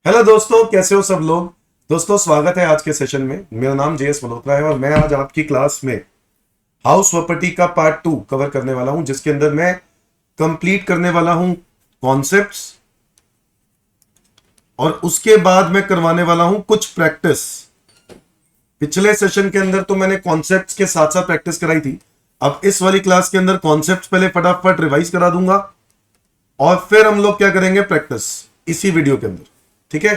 Hello दोस्तों, कैसे हो सब लोग। दोस्तों, स्वागत है आज के सेशन में। मेरा नाम जेएस मल्होत्रा है और मैं आज आपकी क्लास में हाउस प्रॉपर्टी का पार्ट 2 कवर करने वाला हूं, जिसके अंदर मैं कंप्लीट करने वाला हूं कॉन्सेप्ट्स और उसके बाद मैं करवाने वाला हूं कुछ प्रैक्टिस। पिछले सेशन के अंदर तो मैंने कॉन्सेप्ट्स के साथ साथ प्रैक्टिस कराई थी। अब इस वाली क्लास के अंदर कॉन्सेप्ट्स पहले फटाफट रिवाइज करा दूंगा और फिर हम लोग क्या करेंगे, प्रैक्टिस इसी वीडियो के अंदर। ठीक है,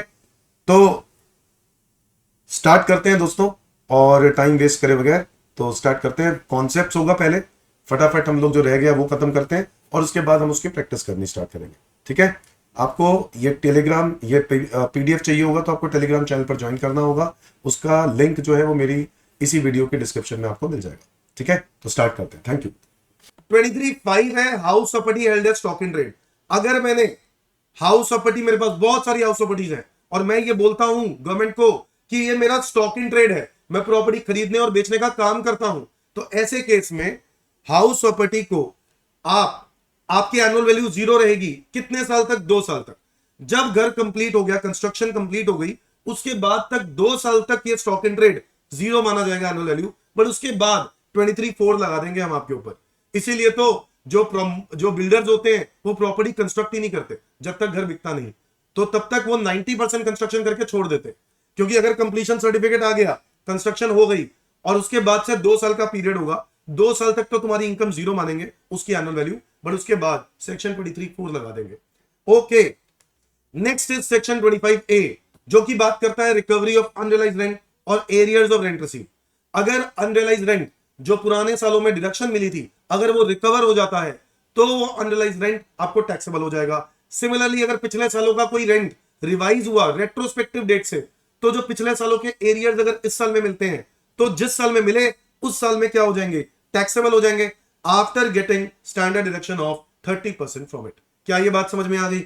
तो स्टार्ट करते हैं दोस्तों, और टाइम वेस्ट करे बगैर तो स्टार्ट करते हैं। कॉन्सेप्ट्स होगा पहले, फटाफट हम लोग जो रह गया वो खत्म करते हैं और उसके बाद हम उसकी प्रैक्टिस करनी स्टार्ट करेंगे। ठीक है, आपको ये टेलीग्राम ये पीडीएफ चाहिए होगा तो आपको टेलीग्राम चैनल पर ज्वाइन करना होगा। उसका लिंक जो है वो मेरी इसी वीडियो के डिस्क्रिप्शन में आपको मिल जाएगा। ठीक है, तो स्टार्ट करते हैं। Thank you. 23(5) है house property held as stock in trade. अगर मैंने हाउस प्रॉपर्टी, मेरे पास बहुत सारी हाउस प्रॉपर्टीज हैं और मैं ये बोलता हूं गवर्नमेंट को कि ये मेरा स्टॉक इन ट्रेड है, मैं प्रॉपर्टी खरीदने और बेचने का काम करता हूं, तो ऐसे केस में हाउस प्रॉपर्टी को आपकी एनुअल वैल्यू 0 रहेगी। कितने साल तक? 2 साल तक। जब घर कंप्लीट हो गया, कंस्ट्रक्शन कंप्लीट हो गई, उसके बाद तक 2 साल तक ये स्टॉक इन ट्रेड 0 माना जाएगा एनुअल वैल्यू। बट उसके बाद 23(4) लगा देंगे हम आपके ऊपर। इसीलिए तो जो बिल्डर्स होते हैं वो प्रॉपर्टी कंस्ट्रक्ट ही नहीं करते जब तक घर बिकता नहीं, तो तब तक वो 90% कंस्ट्रक्शन करके छोड़ देते। क्योंकि अगर कंप्लीशन सर्टिफिकेट आ गया, कंस्ट्रक्शन हो गई और उसके बाद से 2 साल का पीरियड होगा, 2 साल तक तो तुम्हारी इनकम 0 मानेंगे उसकी एनुअल वैल्यू, बट उसके बाद सेक्शन 23(4) लगा देंगे। Okay, next is section 25A, जो कि बात करता है रिकवरी ऑफ अनरियलाइज्ड रेंट और एरियर्स ऑफ रेंट रिसीव। अगर अनरियलाइज्ड रेंट जो पुराने सालों में डिडक्शन मिली थी, अगर वो रिकवर हो जाता है तो वो अनरियलाइज्ड रेंट आपको टैक्सेबल हो जाएगा। सिमिलरली अगर पिछले सालों का कोई रेंट रिवाइज हुआ रेट्रोस्पेक्टिव डेट से, तो जो पिछले सालों के एरियर्स अगर इस साल में मिलते हैं तो जिस साल में मिले उस साल में क्या हो जाएंगे? टैक्सेबल हो जाएंगे after getting standard deduction of 30% from it. क्या ये बात समझ में आ गई?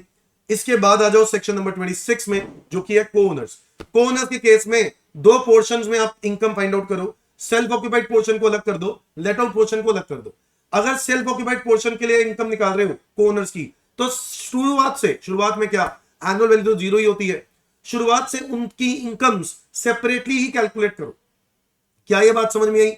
इसके बाद आ जाओ सेक्शन नंबर 26 में, जो कि है को-ओनर्स। को-ओनर्स के केस में 2 पोर्शंस में आप इनकम फाइंड आउट करो। सेल्फ ऑक्यूपाइड पोर्शन को अलग कर दो, लेट आउट पोर्शन को अलग कर दो। अगर सेल्फ ऑक्यूपाइड पोर्शन के लिए इनकम निकाल रहे हो को-ओनर्स की, तो शुरुआत में क्या एनुअल वैल्यू तो 0 ही होती है। शुरुआत से उनकी इनकम्स सेपरेटली ही कैलकुलेट करो। क्या ये बात समझ में आई?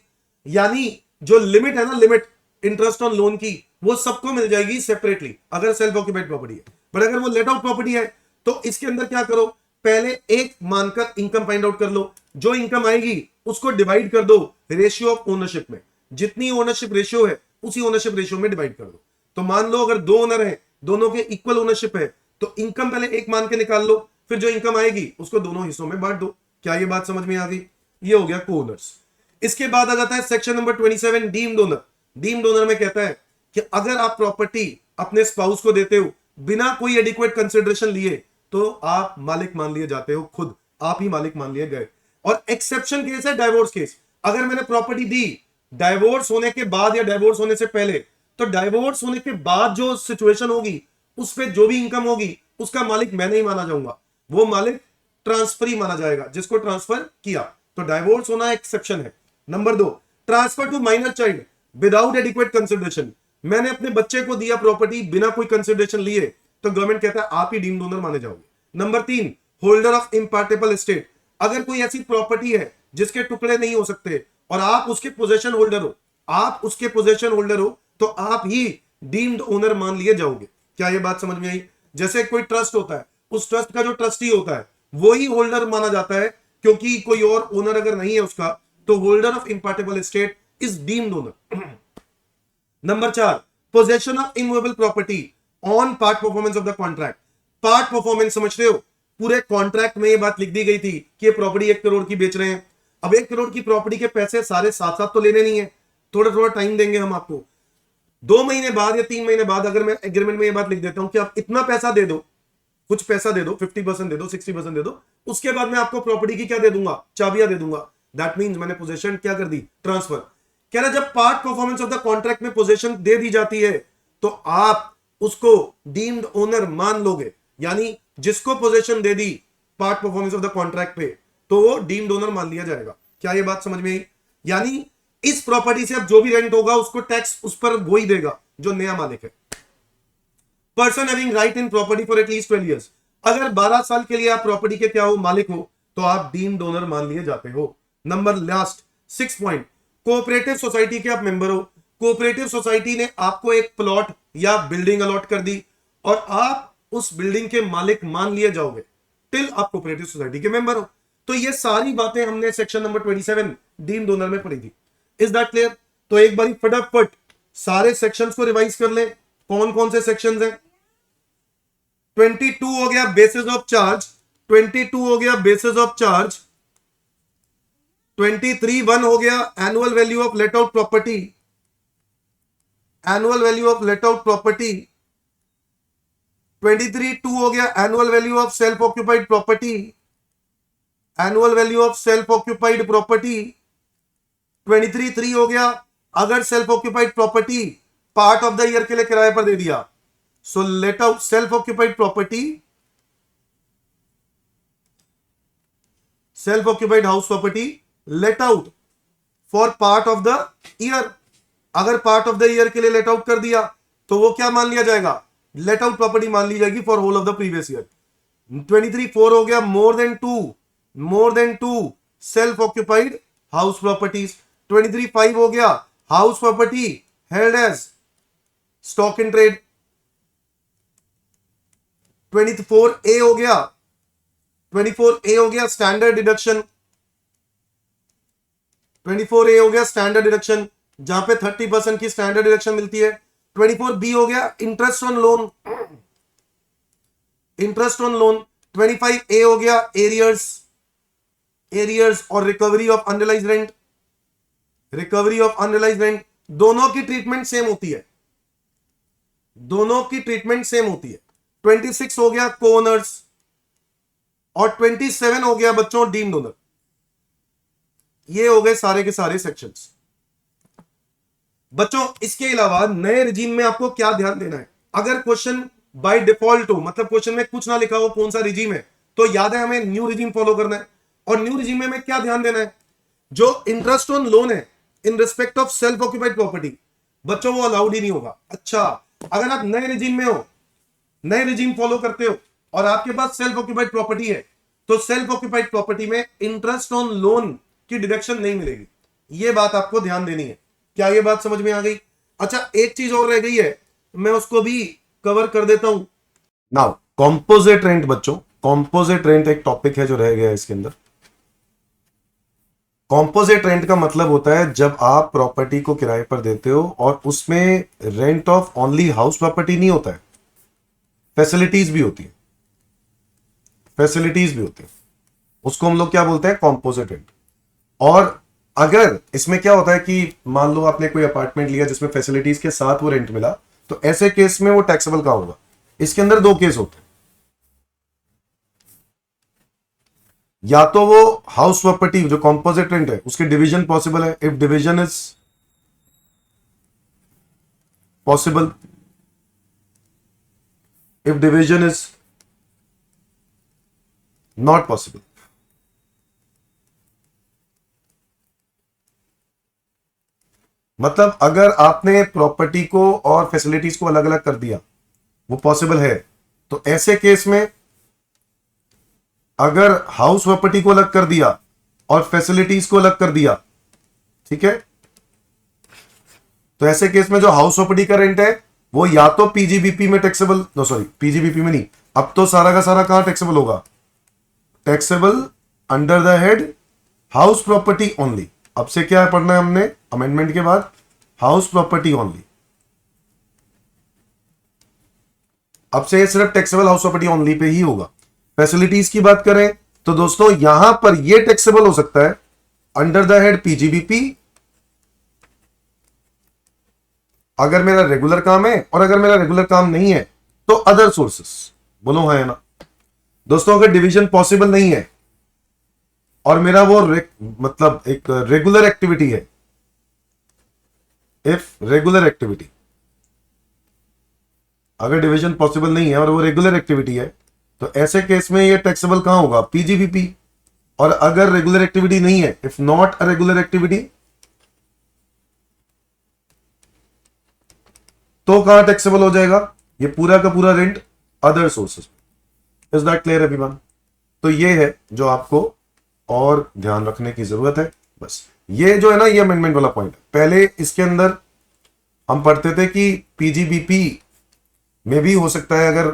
यानी जो लिमिट है ना, लिमिट इंटरेस्ट ऑन लोन की, वो सबको मिल जाएगी सेपरेटली अगर सेल्फ ऑक्यूपाइड प्रॉपर्टी है। बट अगर वो लेट आउट प्रॉपर्टी है तो इसके अंदर क्या करो, पहले एक मानकर इनकम फाइंड आउट कर लो। जो इनकम आएगी उसको डिवाइड कर दो रेशियो ऑफ ओनरशिप में। जितनी ओनरशिप रेशियो है उसी ओनरशिप रेशियो में डिवाइड कर दो। तो मान लो अगर 2 ओनर है, दोनों के इक्वल ओनरशिप है, तो इनकम पहले एक मान के निकाल लो, फिर जो इनकम आएगी उसको दोनों हिस्सों में बांट दो। क्या ये बात समझ में आ गई? ये हो गया को-ओनर्स। इसके बाद आ जाता है section number 27 deemed owner. Deemed owner में कहता है कि अगर आप प्रॉपर्टी अपने स्पाउस को देते हो बिना कोई एडिक्वेट कंसिडरेशन लिए, तो आप मालिक मान लिए जाते हो, खुद आप ही मालिक मान लिए गए। और एक्सेप्शन केस है डाइवोर्स केस। अगर मैंने प्रॉपर्टी दी डाइवोर्स होने के बाद या डाइवोर्स होने से पहले, तो डाइवोर्स होने के बाद जो सिचुएशन होगी उस पर जो भी इनकम होगी उसका मालिक मैं नहीं माना जाऊंगा, वो मालिक ट्रांसफरी माना जाएगा जिसको ट्रांसफर किया। तो डाइवोर्स होना एक्सेप्शन है। Number 2, transfer to minor child without adequate consideration. मैंने अपने बच्चे को दिया प्रॉपर्टी बिना कोई कंसिडरेशन लिए, तो गवर्नमेंट कहता है आप ही डीम्ड ओनर माने जाओगे। Number 3, holder of impartible estate. अगर कोई ऐसी प्रॉपर्टी है जिसके टुकड़े नहीं हो सकते और आप उसके पोजेशन होल्डर हो, तो आप ही डीम्ड ओनर मान लिए जाओगे। क्या यह बात समझ में आई? जैसे कोई ट्रस्ट होता है, उस ट्रस्ट का जो ट्रस्टी होता है वो ही होल्डर माना जाता है, क्योंकि कोई और ओनर अगर नहीं है उसका, तो holder of impartible estate is deemed owner. Number 4, possession of immovable property on part performance of the contract. Part performance समझ रहे हो? पूरे कॉन्ट्रैक्ट में ये बात लिख दी गई थी कि ये प्रॉपर्टी 1 करोड़ की बेच रहे हैं। अब 1 करोड़ की प्रॉपर्टी के पैसे सारे साथ साथ तो लेने नहीं है, थोड़ा थोड़ा टाइम देंगे हम आपको। 2 महीने बाद या 3 महीने बाद अगर मैं एग्रीमेंट में ये बात लिख देता हूं कि आप इतना पैसा दे दो, कुछ पैसा दे दो, 50% दे दो, 60% दे दो, उसके बाद मैं आपको प्रॉपर्टी की क्या दे दूंगा? चाबियां दे दूंगा। दैट मींस मैंने पोजीशन क्या कर दी? ट्रांसफर। कह रहा जब part performance of the contract में पोजीशन दे दी जाती है तो आप उसको डीम्ड ओनर मान लोगे। यानी जिसको position they the part performance of the contract पे, तो वो डीम्ड ओनर मान लिया जाएगा। क्या ये बात समझ में आई? यानी इस प्रॉपर्टी से अब जो भी रेंट होगा उसको टैक्स उस पर वही देगा जो नया मालिक है। Person having right in property for at least 12 years। अगर 12 साल के लिए आप प्रॉपर्टी के क्या हो, मालिक हो, तो आप डीम डोनर मान लिए जाते हो। Number last 6 point, cooperative society के आप मेंबर हो। कोऑपरेटिव सोसाइटी ने आपको एक प्लॉट या बिल्डिंग अलॉट कर दी और आप उस बिल्डिंग के मालिक मान लिए जाओगे टिल आप कोऑपरेटिव सोसाइटी के मेंबर हो। तो ये सारी बातें हमने सेक्शन नंबर 27 डीम डोनर में पढ़ी थी। Is that clear? तो एक बार फटाफट सारे सेक्शंस को रिवाइज कर ले। कौन कौन से सेक्शंस हैं? 22 हो गया बेसिस ऑफ चार्ज, 22 हो गया बेसिस ऑफ चार्ज, 23 1 हो गया annual value of let out property, annual value of let out property, 23 2 हो गया annual value of self occupied property, annual value of self occupied property, 23 3 हो गया अगर self occupied property part of the year के लिए किराए पर दे दिया, so let out self occupied property, self occupied house property let out for part of the year. अगर part of the year के लिए लेट आउट कर दिया तो वो क्या मान लिया जाएगा? लेट आउट प्रॉपर्टी मान ली जाएगी for whole of the previous year. 23 4 हो गया more than two self occupied house properties. 23 5 हो गया house property held as stock in trade. 24 A हो गया, 24 ए हो गया स्टैंडर्ड डिडक्शन, 24 ए हो गया स्टैंडर्ड डिडक्शन जहां पे 30% की स्टैंडर्ड डिडक्शन मिलती है। 24 बी हो गया interest on loan, interest on loan. 25 ए हो गया एरियर्स, एरियर्स और recovery of unrealised rent, recovery of unrealised rent. दोनों की ट्रीटमेंट सेम होती है, दोनों की ट्रीटमेंट सेम होती है। 26 हो गया कोनर्स और 27 हो गया बच्चों डीम डोनर। ये हो गए सारे के सारे सेक्शंस। बच्चों इसके अलावा नए रिजीम में आपको क्या ध्यान देना है? अगर क्वेश्चन बाय डिफॉल्ट हो, मतलब क्वेश्चन में कुछ ना लिखा हो कौन सा रिजीम है, तो याद है हमें न्यू रिजीम फॉलो करना है। और न्यू रिजीम में हमें क्या ध्यान देना है? जो इंटरेस्ट ऑन लोन है in respect of self occupied property, बच्चों वो अलाउड ही नहीं होगा। अच्छा, अगर आप नए रिजीम में हो, नए रिजीम फॉलो करते हो और आपके पास सेल्फ ऑक्यूपाइड प्रॉपर्टी है, तो सेल्फ ऑक्यूपाइड प्रॉपर्टी में इंटरेस्ट ऑन लोन की डिडक्शन नहीं मिलेगी। यह बात आपको ध्यान देनी है। क्या यह बात समझ में आ गई? अच्छा, एक चीज और रह गई है, मैं उसको भी कवर कर देता हूं। नाउ कॉम्पोजिट रेंट बच्चों, कॉम्पोजिट रेंट एक टॉपिक है जो रह गया है इसके अंदर। कॉम्पोजिट रेंट का मतलब होता है जब आप प्रॉपर्टी को किराए पर देते हो और उसमें rent of only house property नहीं होता है, फैसिलिटीज भी होती है, फैसिलिटीज भी होती है, उसको हम लोग क्या बोलते हैं? Composite rent. और अगर इसमें क्या होता है कि मान लो आपने कोई अपार्टमेंट लिया जिसमें फैसिलिटीज के साथ वो रेंट मिला, तो ऐसे केस में वो टैक्सेबल कहां होगा? इसके अंदर दो केस होते हैं, या तो वो हाउस प्रॉपर्टी जो कॉम्पोजिट रेंट है उसके डिवीजन पॉसिबल है, if division is possible, if division is not possible. मतलब अगर आपने प्रॉपर्टी को और फैसिलिटीज को अलग अलग कर दिया, वो पॉसिबल है, तो ऐसे केस में अगर हाउस प्रॉपर्टी को अलग कर दिया और फैसिलिटीज को अलग कर दिया, ठीक है, तो ऐसे केस में जो हाउस प्रॉपर्टी का रेंट है वो या तो पीजीबीपी में टैक्सेबल, नो सॉरी पीजीबीपी में नहीं, अब तो सारा का सारा कहां टैक्सेबल होगा? Taxable under the head house property only. अब से क्या पढ़ना है हमने अमेंडमेंट के बाद? House property only. अब से सिर्फ taxable house property only pay ही होगा। फैसिलिटीज की बात करें तो दोस्तों यहां पर यह टैक्सेबल हो सकता है अंडर द हेड पीजीबीपी, अगर मेरा रेगुलर काम है, और अगर मेरा रेगुलर काम नहीं है तो अदर सोर्सेस। बोलो हाँ है ना दोस्तों? अगर डिवीजन पॉसिबल नहीं है और मेरा वो मतलब एक रेगुलर एक्टिविटी है, इफ रेगुलर एक्टिविटी, अगर डिवीजन पॉसिबल नहीं है और वो रेगुलर एक्टिविटी है, तो ऐसे केस में ये टैक्सेबल कहां होगा? पीजीबीपी। और अगर रेगुलर एक्टिविटी नहीं है, if not a regular activity, तो कहां टैक्सेबल हो जाएगा? ये पूरा का पूरा rent other sources. Is that clear everyone? तो ये है जो आपको और ध्यान रखने की जरूरत है। बस ये जो है ना, ये अमेंडमेंट वाला पॉइंट है। पहले इसके अंदर हम पढ़ते थे कि पीजीबीपी में भी हो सकता है अगर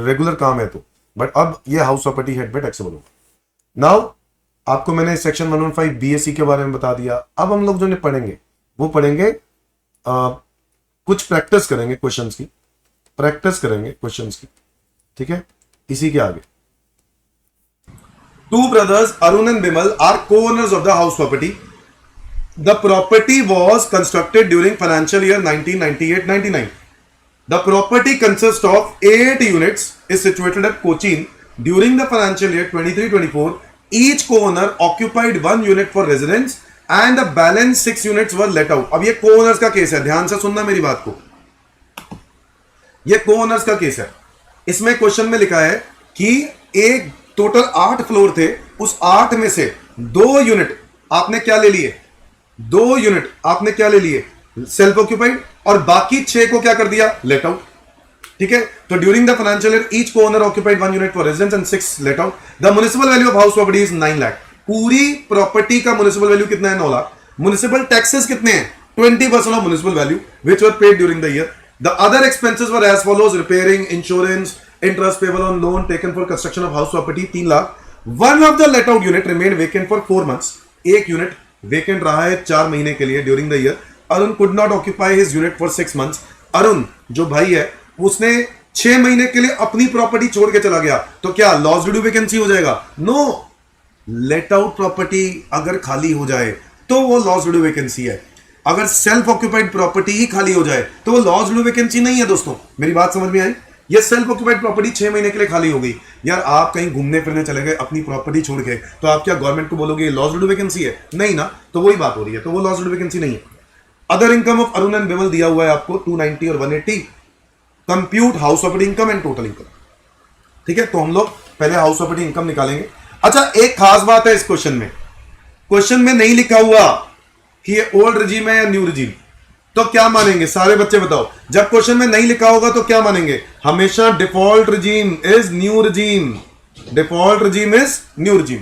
रेगुलर काम है तो, बट अब ये हाउस प्रॉपर्टी हेड में टैक्सेबल होगा। नाउ आपको मैंने सेक्शन 115 बीएससी के बारे में बता दिया। अब हम लोग जो पढ़ेंगे वो पढ़ेंगे कुछ प्रैक्टिस करेंगे क्वेश्चंस की, प्रैक्टिस करेंगे क्वेश्चंस की, ठीक है। इसी के आगे, two brothers Arun and Bimal are co-owners of the house property. The property was constructed during financial year 1998-99. The property consists of 8 units, is situated at Cochin. During the financial year 23-24, each co-owner occupied 1 unit for residence and the balance 6 units were let out. अब ये co-owners का case है, ध्यान से सुनना मेरी बात को। ये co-owners का केस है। इसमें क्वेश्चन में लिखा है कि एक टोटल 8 फ्लोर थे, उस 8 में से 2 यूनिट आपने क्या ले लिए, 2 यूनिट आपने क्या ले लिए, सेल्फ ऑक्यूपाइड, और बाकी 6 को क्या कर दिया, लेट आउट, ठीक है। तो during the financial year each co-owner occupied 1 unit for residence and 6 let out. The municipal value of house property is 9 lakh. पूरी प्रॉपर्टी का म्युनिसिपल वैल्यू कितना है, 9 लाख। म्युनिसिपल टैक्सेस कितने हैं, 20% of municipal value which were paid during the year. The other expenses were as follows, repairing, insurance, interest payable on loan taken for construction of house property 3 lakh. One of the let out unit remain vacant for 4 months. एक unit vacant रहा है 4 महीने के लिए during the year. Arun could not occupy his unit for 6 months. Arun जो भाई है उसने 6 महीने के लिए अपनी प्रॉपर्टी छोड़ के चला गया, तो क्या लॉस ड्यू टू वैकेंसी हो जाएगा? नो। लेट आउट प्रॉपर्टी अगर खाली हो जाए तो वो लॉस ड्यू टू वैकेंसी है। अगर सेल्फ ऑक्यूपाइड प्रॉपर्टी ही खाली हो जाए तो वो लॉस ड्यू टू वैकेंसी नहीं है। दोस्तों मेरी बात समझ में आई? ये सेल्फ ऑक्यूपाइड प्रॉपर्टी 6 महीने के लिए खाली हो गई। यार आप कहीं घूमने फिरने चले गए अपनी प्रॉपर्टी छोड़ के, तो आप क्या गवर्नमेंट को बोलोगे लॉस ड्यू टू वैकेंसी है? नहीं ना। तो वही बात हो रही है, तो वो लॉस ड्यू टू वैकेंसी नहीं है। Other income of Arun and Bimal दिया हुआ है आपको 290 और 180। Compute house property income and total income, ठीक है। तो हम लोग पहले हाउस प्रॉपर्टी इनकम निकालेंगे। अच्छा, एक खास बात है इस क्वेश्चन में, क्वेश्चन में नहीं लिखा हुआ कि ये ओल्ड रिजीम है या न्यू रिजीम। तो क्या मानेंगे सारे बच्चे बताओ? जब क्वेश्चन में नहीं लिखा होगा तो क्या मानेंगे? हमेशा default regime is new regime, default regime is new regime.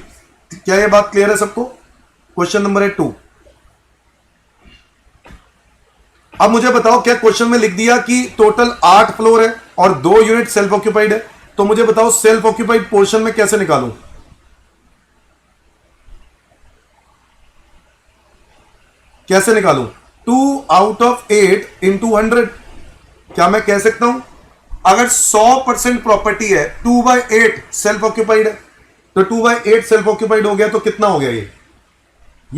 क्या ये बात क्लियर है सबको? क्वेश्चन नंबर है 2। अब मुझे बताओ, क्या क्वेश्चन में लिख दिया कि टोटल 8 फ्लोर है और 2 यूनिट सेल्फ ऑक्यूपाइड है, तो मुझे बताओ सेल्फ ऑक्यूपाइड पोर्शन में कैसे निकालूं? कैसे निकालूं? 2 आउट ऑफ 8 इंटू 100। क्या मैं कह सकता हूं अगर 100% प्रॉपर्टी है 2/8 सेल्फ ऑक्यूपाइड है, तो 2/8 सेल्फ ऑक्यूपाइड हो गया, तो कितना हो गया ये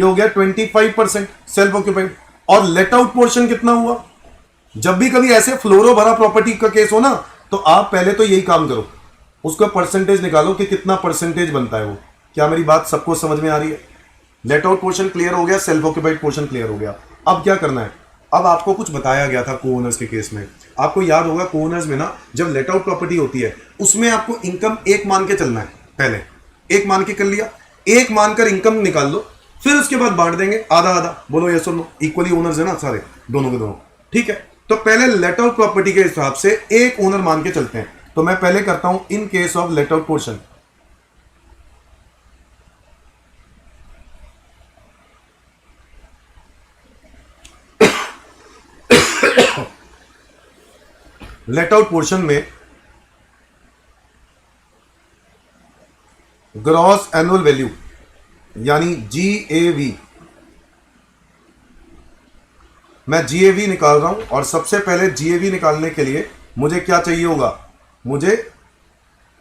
हो गया 25% सेल्फ ऑक्यूपाइड। और लेट आउट पोर्शन कितना हुआ? जब भी कभी ऐसे फ्लोरो भरा प्रॉपर्टी का केस हो ना, तो आप पहले तो यही काम करो, उसका परसेंटेज निकालो कि कितना परसेंटेज बनता है वो। क्या मेरी बात सबको समझ में आ रही है? लेट आउट पोर्शन क्लियर हो गया, सेल्फ ऑक्यूपाइड पोर्शन क्लियर हो गया। अब क्या करना है? अब आपको कुछ बताया गया था को-ओनर्स के केस में, आपको याद होगा को-ओनर्स में ना जब लेट आउट प्रॉपर्टी होती है उसमें आपको इनकम 1 मान के चलना है। पहले 1 मान के कर लिया, 1 मानकर इनकम निकाल लो, फिर उसके बाद बांट देंगे आधा आधा। बोलो यस और नो? इक्वली ओनर्स है ना सारे, दोनों के दोनों, ठीक है। तो पहले लेट आउट प्रॉपर्टी के हिसाब से 1 ओनर मान के चलते हैं। तो मैं पहले करता हूं इन case of let out portion. Let out portion में ग्रॉस एनुअल वैल्यू यानी GAV, मैं GAV निकाल रहा हूं। और सबसे पहले GAV निकालने के लिए मुझे क्या चाहिए होगा? मुझे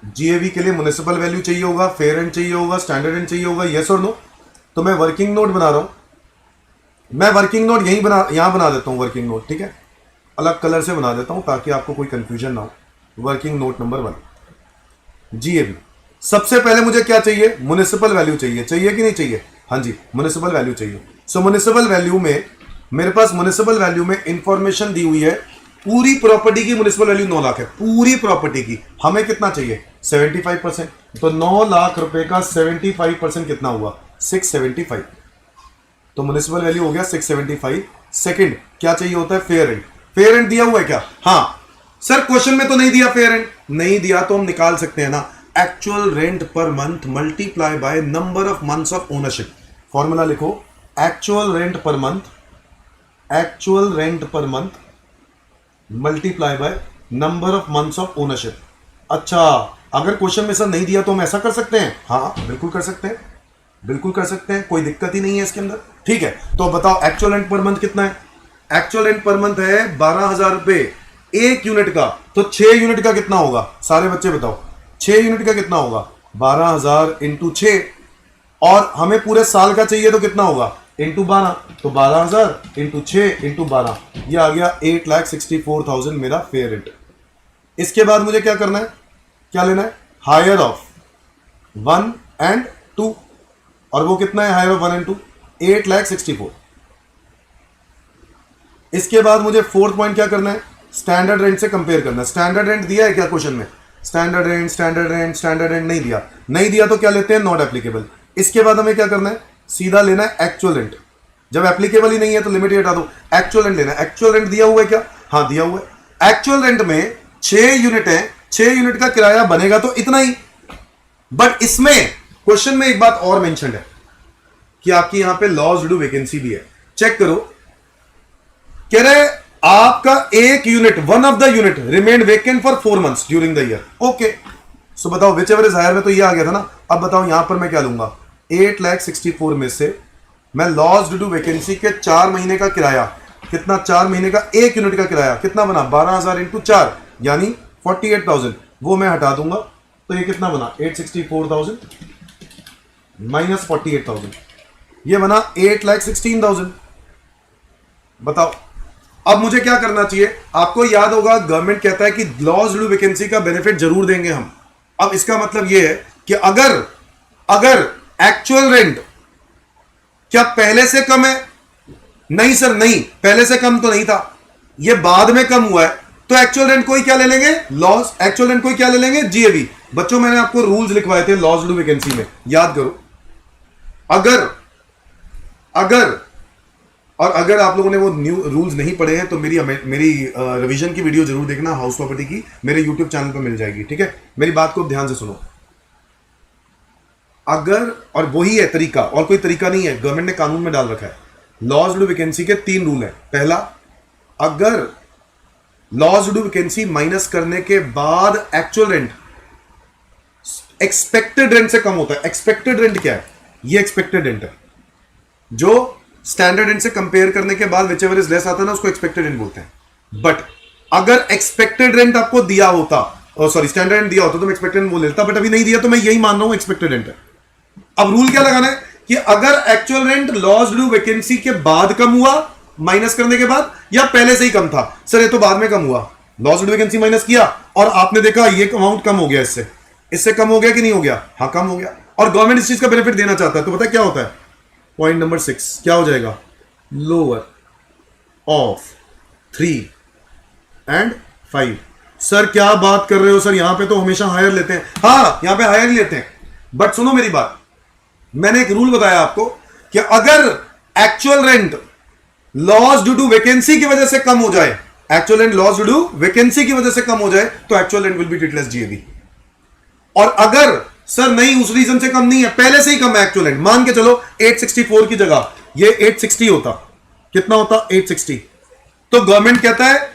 GAV के लिए म्युनिसिपल वैल्यू चाहिए होगा, फेयर एंड चाहिए होगा, स्टैंडर्ड एंड चाहिए होगा, यस और नो? तो मैं वर्किंग नोट बना रहा हूं। मैं वर्किंग नोट यहां बना देता हूं वर्किंग नोट, ठीक है। अलग कलर से बना देता हूं ताकि आपको कोई कंफ्यूजन ना हो। Working note number 1 GAV। सबसे पहले मुझे क्या चाहिए? म्युनिसिपल वैल्यू चाहिए। चाहिए कि नहीं चाहिए? हाँ जी, म्युनिसिपल वैल्यू चाहिए। सो म्युनिसिपल वैल्यू में मेरे पास म्युनिसिपल वैल्यू में इंफॉर्मेशन दी हुई है, पूरी प्रॉपर्टी की म्युनिसिपल वैल्यू 9 लाख है। पूरी प्रॉपर्टी की हमें कितना चाहिए? 75%। तो 9 लाख रुपए का 75% कितना हुआ? 675। तो म्युनिसिपल वैल्यू हो गया 675। सेकंड क्या चाहिए होता है? Fair and. फेयर एंड दिया हुआ है क्या? हाँ सर, क्वेश्चन में तो नहीं दिया फेयर एंड। नहीं दिया तो हम निकाल सकते हैं ना। Actual rent per month multiply by number of months of ownership. Formula लिखो, actual rent per month, actual rent per month multiply by number of months of ownership. अच्छा, अगर क्वेश्चन में ऐसा नहीं दिया तो हम ऐसा कर सकते हैं? हाँ बिल्कुल कर सकते हैं, बिल्कुल कर सकते हैं, कोई दिक्कत ही नहीं है इसके अंदर। ठीक है, तो बताओ एक्चुअल रेंट पर मंथ कितना है? एक्चुअल रेंट पर मंथ है 12,000 रुपए एक यूनिट का, तो 6 यूनिट का कितना होगा? सारे बच्चे बताओ 6 यूनिट का कितना होगा? 12,000 इंटू 6, और हमें पूरे साल का चाहिए तो कितना होगा? इंटू 12, तो 12,000 इंटू 6 इंटू 12, यह आ गया 8,64,000 मेरा फेयर रेट। इसके बाद मुझे क्या करना है, क्या लेना है? हायर ऑफ 1 एंड 2, और वो कितना है हायर ऑफ 1 एंड 2? 8,64,000। इसके बाद मुझे फोर्थ पॉइंट क्या करना है? स्टैंडर्ड रेंट से कंपेयर करना है। स्टैंडर्ड रेंट दिया है क्या क्वेश्चन में? Standard rent, standard rent, standard rent नहीं दिया, नहीं दिया तो क्या लेते हैं? Not applicable. इसके बाद हमें क्या करना है? सीधा लेना है एक्चुअल रेंट। जब एप्लीकेबल ही नहीं है तो लिमिट ही हटा दो, एक्चुअल रेंट लेना है। एक्चुअल रेंट दिया हुआ है क्या? हाँ दिया हुआ है। एक्चुअल रेंट में 6 यूनिट है, 6 यूनिट का किराया बनेगा तो इतना ही। बट इसमें क्वेश्चन में एक बात और मेंशन है कि आपकी यहां पे लॉज ड्यू वैकेंसी भी है। चेक करो, कह रहे आपका एक unit, one of the unit remain vacant for 4 months during the year. Okay, so बताओ विच एवर इज हायर में तो ये आ गया था ना। अब बताओ यहां पर मैं क्या लूंगा? 8,64,000 में से मैं लॉज ड्यू वैकेंसी के 4 महीने का किराया, कितना? 4 महीने का एक यूनिट का किराया कितना बना? 12,000 इंटू 4 यानी 48,000, वो मैं हटा दूंगा तो ये कितना बना? 8,64,000 माइनस 48,000, ये बना 8,16,000। बताओ अब मुझे क्या करना चाहिए? आपको याद होगा गवर्नमेंट कहता है कि लॉज ड्यू वैकेंसी का बेनिफिट जरूर देंगे हम। अब इसका मतलब यह है कि अगर एक्चुअल रेंट क्या पहले से कम है? नहीं सर नहीं, पहले से कम तो नहीं था, ये बाद में कम हुआ है, तो एक्चुअल रेंट को ही क्या ले लेंगे? लॉस। एक्चुअल रेंट को ही क्या ले लेंगे? जीएवी। बच्चों मैंने आपको रूल्स लिखवाए थे लॉज ड्यू वैकेंसी में, याद करो। अगर आप लोगों ने वो न्यू रूल्स नहीं पढ़े हैं तो मेरी रिवीजन की वीडियो जरूर देखना, हाउस प्रॉपर्टी की, मेरे यूट्यूब चैनल पर मिल जाएगी। ठीक है, मेरी बात को ध्यान से सुनो। अगर, और वही है तरीका, और कोई तरीका नहीं है, गवर्नमेंट ने कानून में डाल रखा है। लॉज ड्यू वैकेंसी के 3 रूल है। पहला, अगर लॉज ड्यू वैकेंसी माइनस करने के बाद एक्चुअल रेंट एक्सपेक्टेड रेंट से कम होता है। एक्सपेक्टेड रेंट क्या है? ये एक्सपेक्टेड रेंट है, जो स्टैंडर्ड रेंट से कंपेयर करने के बाद विच एवर इज लेस आता है ना, उसको एक्सपेक्टेड रेंट बोलते हैं। बट अगर एक्सपेक्टेड रेंट आपको दिया होता, सॉरी स्टैंडर्ड रेंट दिया होता तो मैं एक्सपेक्टेड रेंट बोल लेता, बट अभी नहीं दिया तो मैं यही मान रहा हूं एक्सपेक्टेड रेंट है। अब रूल क्या लगाना है कि अगर actual rent loss due vacancy के बाद कम हुआ, माइनस करने के बाद, या पहले से ही कम था। सर ये तो बाद में कम हुआ, लॉज ड्यू वैकेंसी माइनस किया और आपने देखा ये अमाउंट कम हो गया, इससे कम हो गया कि नहीं हो गया? हाँ कम हो गया, और गवर्नमेंट इस चीज का बेनिफिट देना चाहता है, तो पता क्या होता है? पॉइंट नंबर 6 क्या हो जाएगा? Lower of 3 and 5। सर क्या बात कर रहे हो सर, यहां पे तो हमेशा हायर लेते हैं। हाँ यहां पे हायर ही लेते हैं, बट सुनो मेरी बात, मैंने एक रूल बताया आपको कि अगर actual rent loss due to vacancy की वजह से कम हो जाए, actual rent loss due to vacancy की वजह से कम हो जाए, तो actual rent will be treated as GAV. और अगर सर नहीं उस रीजन से कम नहीं है, पहले से ही कम है एक्चुअल रेंट, मान के चलो 864 की जगह ये 860 होता, कितना होता? 860। तो गवर्नमेंट कहता है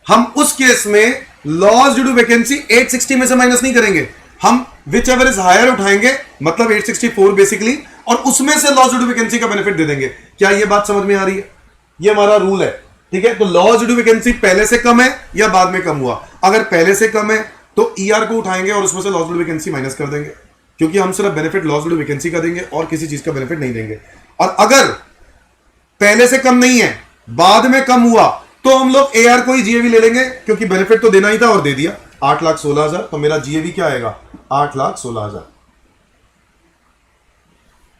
हम उस केस में लॉस ड्यू टू वैकेंसी 860 में से माइनस नहीं करेंगे, हम विच एवर इज हायर उठाएंगे, मतलब 864 बेसिकली, और उसमें से लॉस ड्यू टू वैकेंसी का बेनिफिट दे देंगे। क्या ये बात समझ में आ रही है? ये हमारा रूल है। ठीक है, तो लॉस ड्यू टू वैकेंसी पहले से कम है या बाद में कम हुआ? अगर पहले से कम है तो ईआर को उठाएंगे और उसमें से loss due to vacancy minus कर देंगे, क्योंकि हम सिर्फ benefit loss due to vacancy का देंगे और किसी चीज का बेनिफिट नहीं देंगे। और अगर पहले से कम नहीं है, बाद में कम हुआ, तो हम लोग एआर को ही जीएवी ले लेंगे, क्योंकि बेनिफिट तो देना ही था और दे दिया। 8,16,000, तो मेरा जीएवी क्या आएगा? 8,16,000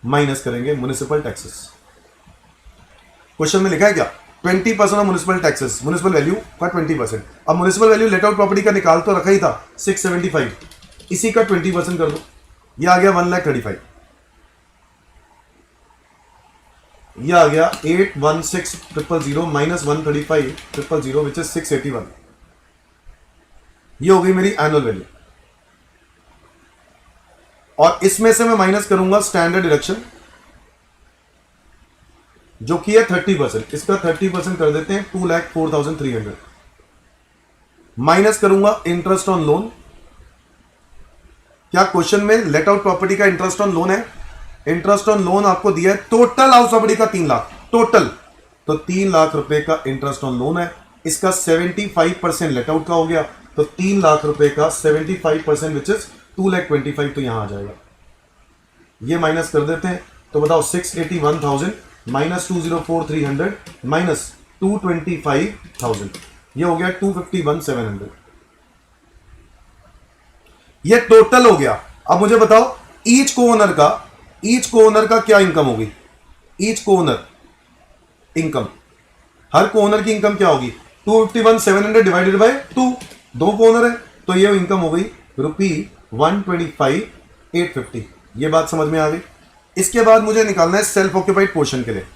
माइनस करेंगे म्युनिसिपल टैक्सेस। क्वेश्चन में लिखा है क्या? 20% of municipal taxes, municipal value का 20%। अब municipal value let out property का निकाल तो रखा ही था 675, इसी का 20% कर दो, ये आ गया 1,35,000, ये आ गया 816,000 माइनस 135,000 विच इज 681। ये हो गई मेरी एनुअल वैल्यू। और इसमें से मैं माइनस करूंगा स्टैंडर्ड डिडक्शन जो कि है 30%, इसका 30% कर देते हैं 2,04,300, माइनस करूंगा इंटरेस्ट ऑन लोन। क्या क्वेश्चन में लेट आउट प्रॉपर्टी का इंटरेस्ट ऑन लोन है? इंटरेस्ट ऑन लोन आपको दिया है टोटल हाउस प्रॉपर्टी का 3 लाख टोटल, तो 3 लाख रुपए का इंटरेस्ट ऑन लोन है। इसका 75% लेट आउट का हो गया, तो 3 लाख रुपए का 75% विच इज 2,25,000, तो यहां आ जाएगा। ये माइनस कर देते हैं, तो बताओ 681,000 माइनस 204,300 माइनस 225,000, ये हो गया 251,700। ये टोटल हो गया। अब मुझे बताओ ईच को ओनर का क्या इनकम होगी? ईच को ओनर इनकम, हर को ओनर की इनकम क्या होगी? 251,700 डिवाइडेड बाय 2, 2 को ओनर है, तो ये इनकम हो गई ₹125,850। ये बात समझ में आ गई। इसके बाद मुझे निकालना है सेल्फ ऑक्यूपाइड पोर्शन के लिए।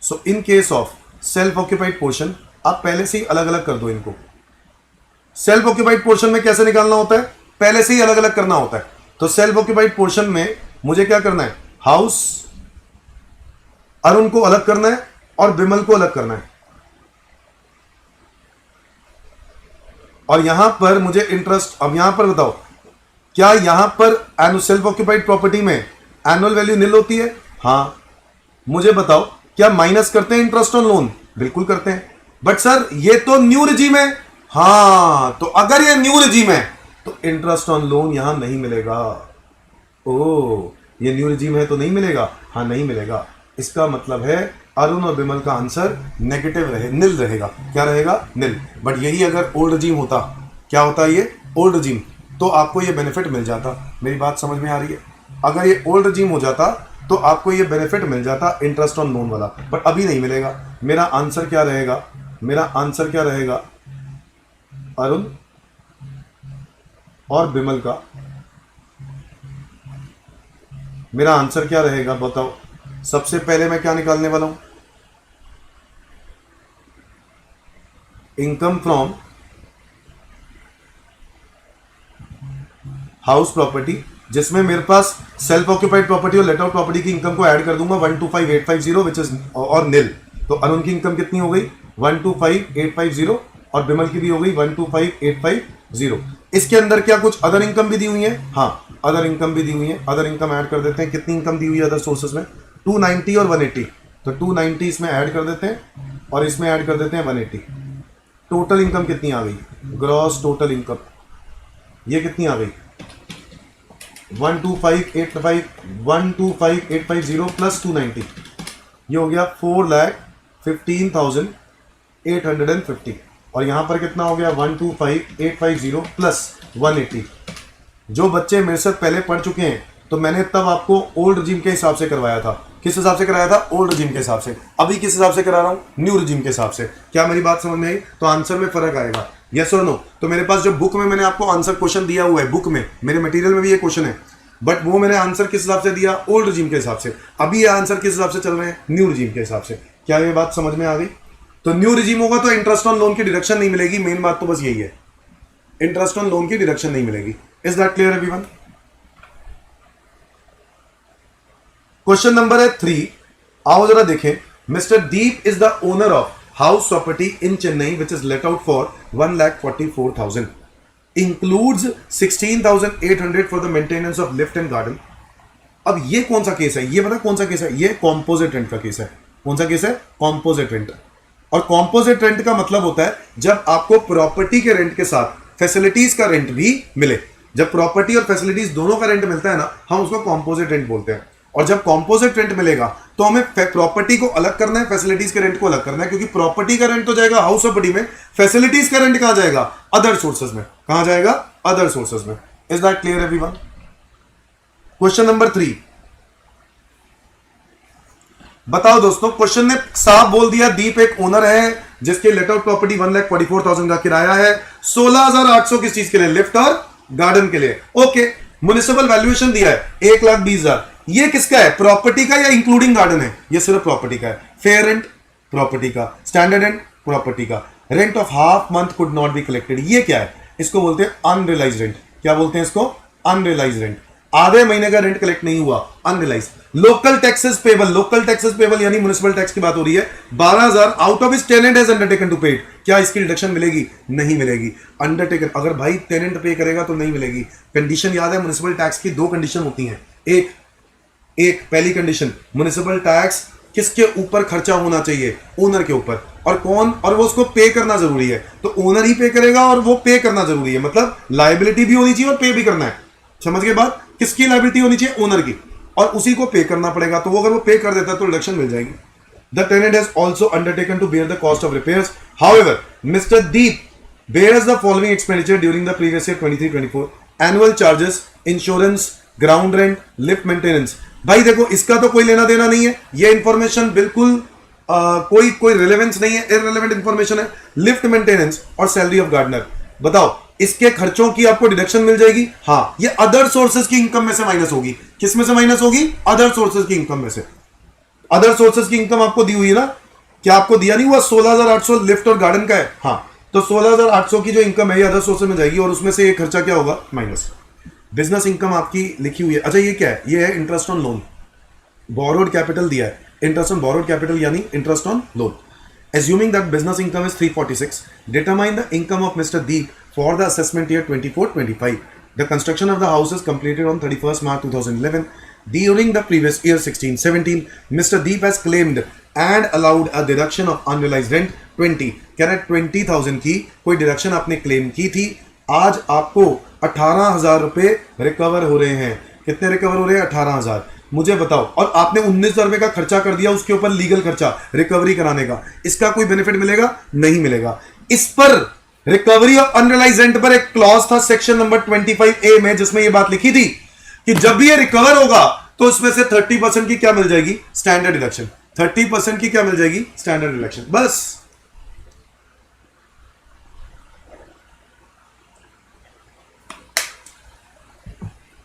So in case of self occupied portion, आप पहले से ही अलग अलग कर दो इनको। सेल्फ ऑक्यूपाइड पोर्शन में कैसे निकालना होता है? पहले से ही अलग अलग करना होता है। तो सेल्फ ऑक्यूपाइड पोर्शन में मुझे क्या करना है? हाउस अरुण को अलग करना है और विमल को अलग करना है, और यहां पर मुझे इंटरेस्ट। अब यहां पर बताओ, क्या यहां पर सेल्फ ऑक्यूपाइड प्रॉपर्टी में एनुअल वैल्यू निल होती है? हां। मुझे बताओ क्या माइनस करते हैं इंटरेस्ट ऑन लोन? बिल्कुल करते हैं। बट सर ये तो न्यू रिजीम है। हां, तो अगर ये न्यू रिजीम है तो इंटरेस्ट ऑन लोन यहां नहीं मिलेगा। ओ, ये न्यू रिजीम है तो नहीं मिलेगा? हाँ, नहीं मिलेगा। इसका मतलब है अरुण और विमल का आंसर नेगेटिव रहे, निल रहेगा। क्या रहेगा? निल। बट यही अगर ओल्ड रिजीम होता, क्या होता ये ओल्ड रिजीम, तो आपको ये बेनिफिट मिल जाता। मेरी बात समझ में आ रही है? अगर ये ओल्ड रिजीम हो जाता तो आपको ये बेनिफिट मिल जाता इंटरेस्ट ऑन लोन वाला, बट अभी नहीं मिलेगा। मेरा आंसर क्या रहेगा? मेरा आंसर क्या रहेगा? अरुण और विमल का मेरा आंसर क्या रहेगा बताओ? सबसे पहले मैं क्या निकालने वाला हूं? इनकम फ्रॉम हाउस प्रॉपर्टी, जिसमें मेरे पास सेल्फ ऑक्यूपाइड प्रॉपर्टी और लेट आउट प्रॉपर्टी की इनकम को ऐड कर दूंगा 125,850 विच इज और निल। तो अरुण की इनकम कितनी हो गई? 125,850 और विमल की भी हो गई 125,850। इसके अंदर क्या कुछ अदर इनकम भी दी हुई है? हाँ, अदर इनकम भी दी हुई है। अदर इनकम ऐड कर देते हैं। कितनी इनकम दी हुई है अदर सोर्सेज में? 290 और 180। तो 290 इसमें ऐड कर देते हैं और इसमें ऐड कर देते हैं 180। टोटल इनकम कितनी आ गई? ग्रॉस टोटल इनकम ये कितनी आ गई? 125,850 प्लस 290, ये हो गया 4,15,850। और यहां पर कितना हो गया? 125,850 प्लस 180। जो बच्चे मेरे साथ पहले पढ़ चुके हैं, तो मैंने तब आपको ओल्ड रिजीम के हिसाब से करवाया था। किस हिसाब से कराया था? ओल्ड रिजीम के हिसाब से। अभी किस हिसाब से करा रहा हूं? न्यू रिजीम के हिसाब से। क्या मेरी बात समझ में आई? तो आंसर में फर्क आएगा, यस और नो। तो मेरे पास जो बुक में मैंने आपको आंसर क्वेश्चन दिया हुआ है, बुक में मेरे मटेरियल में भी ये क्वेश्चन है, बट वो मैंने आंसर किस हिसाब से दिया? ओल्ड रिजीम के हिसाब से। अभी ये आंसर किस हिसाब से चल रहे हैं? न्यू रिजीम के हिसाब से। क्या ये बात समझ में आ गई? तो न्यू रिजीम होगा तो इंटरेस्ट ऑन लोन की डिडक्शन नहीं मिलेगी। मेन बात तो बस यही है, इंटरेस्ट ऑन लोन की डिडक्शन नहीं मिलेगी। Is that clear everyone? Question number है 3। आओ जरा देखें। Mister Deep is the owner of house property in Chennai which is let out for 1,44,000, includes 16,800 for the maintenance of lift and garden. अब ये कौन सा केस है? ये पता कौन सा केस है? ये कॉम्पोजिट रेंट का केस है। कौन सा केस है? Composite rent. और कॉम्पोजिट रेंट का मतलब होता है जब आपको प्रॉपर्टी के रेंट के साथ फैसिलिटीज का रेंट भी मिले। जब प्रॉपर्टी और फैसिलिटीज दोनों का रेंट मिलता है ना, हम उसको कॉम्पोजिट रेंट बोलते हैं। और जब कॉम्पोजिट रेंट मिलेगा तो हमें प्रॉपर्टी को अलग करना है, फैसिलिटीज के रेंट को अलग करना है, क्योंकि प्रॉपर्टी का रेंट तो जाएगा हाउस प्रॉपर्टी में, फैसिलिटीज का रेंट कहां जाएगा? अदर सोर्सेज में। कहां जाएगा? अदर सोर्सेज में। Is that clear everyone? Question number 3 बताओ दोस्तों। क्वेश्चन ने साफ बोल दिया दीप एक ओनर है जिसके लेट आउट प्रॉपर्टी 1,44,000 का किराया है, 16,800 किस चीज के लिए? लिफ्ट और गार्डन के लिए। ओके, म्युनिसिपल वैल्यूएशन दिया है 1,20,000। ये किसका है? प्रॉपर्टी का या इंक्लूडिंग गार्डन है? ये सिर्फ प्रॉपर्टी का है। फेयर रेंट प्रॉपर्टी का, स्टैंडर्ड रेंट प्रॉपर्टी का। Rent of half month could not be collected, ये क्या है? इसको बोलते हैं अनरियलाइज्ड रेंट। क्या बोलते हैं इसको? Unrealised rent. आधे महीने का रेंट कलेक्ट नहीं हुआ, अनरियलाइज। लोकल टैक्सेस पेबल यानी म्युनिसिपल टैक्स की बात हो रही है, 12,000 आउट ऑफ इस टेनेंट हैज अंडरटेकन टू पे। क्या इसकी डिडक्शन मिलेगी? नहीं मिलेगी। अंडरटेकन, अगर भाई टेनेंट पे करेगा तो नहीं मिलेगी। कंडीशन याद है, म्युनिसिपल टैक्स की दो कंडीशन होती हैं। एक पहली कंडीशन, म्युनिसिपल टैक्स किसके ऊपर खर्चा होना चाहिए? ओनर के ऊपर। और कौन? और वो उसको पे करना जरूरी है, तो ओनर ही पे करेगा और वो पे करना जरूरी है, मतलब लायबिलिटी भी होनी चाहिए और पे भी करना है। समझ गए बात? किसकी लायबिलिटी होनी चाहिए? ओनर की, और उसी को पे करना पड़ेगा। तो वो अगर वो पे कर देता है तो रिडक्शन मिल जाएगी। The tenant has also undertaken to bear the cost of repairs, however mister Deep bears the following expenditure during the previous year 23-24: annual charges, insurance, ground rent, lift maintenance। भाई देखो, इसका तो कोई लेना देना नहीं है, ये इंफॉर्मेशन बिल्कुल कोई रिलेवेंस नहीं है, इररिलेवेंट इंफॉर्मेशन है। लिफ्ट मेंटेनेंस और सैलरी ऑफ गार्डनर, बताओ इसके खर्चों की आपको डिडक्शन मिल जाएगी। हाँ, ये अदर सोर्सेज की इनकम में से माइनस होगी। किस में से माइनस होगी? अदर सोर्सेज की इनकम में से। अदर सोर्सेज की इनकम आपको दी हुई है ना, क्या आपको दिया नहीं हुआ? 16,800 लिफ्ट और गार्डन का है। हाँ, तो 16,800 की जो इनकम है ये अदर सोर्सेज में जाएगी, और उसमें से ये खर्चा क्या होगा? माइनस। बिजनेस इनकम आपकी लिखी हुई है। अच्छा, ये क्या है? ये है interest on loan. Borrowed capital दिया है, इंटरेस्ट ऑन बोरोड कैपिटल यानी interest on loan. Assuming that business income is 346, determine the income of Mr. Deep for the assessment year 24-25. The construction of the house is completed on 31st March 2011. During the previous year 16-17, Mr. Deep has claimed and allowed a deduction of unrealized rent 20. कह रहे 20,000 की कोई deduction आपने claim की थी, आज आपको 18,000 रुपए रिकवर हो रहे हैं। कितने रिकवर हो रहे हैं? 18,000। मुझे बताओ, और आपने 19,000 रुपए का खर्चा कर दिया उसके ऊपर लीगल खर्चा रिकवरी कराने का, इसका कोई बेनिफिट मिलेगा? नहीं मिलेगा। इस पर रिकवरी ऑफ अनरियलाइज्ड रेंट पर एक क्लॉज था सेक्शन नंबर 25A में, जिसमें यह बात लिखी थी कि जब भी ये रिकवर होगा तो उसमें से 30% की क्या मिल जाएगी? Standard deduction. 30% की क्या मिल जाएगी? Standard deduction. बस।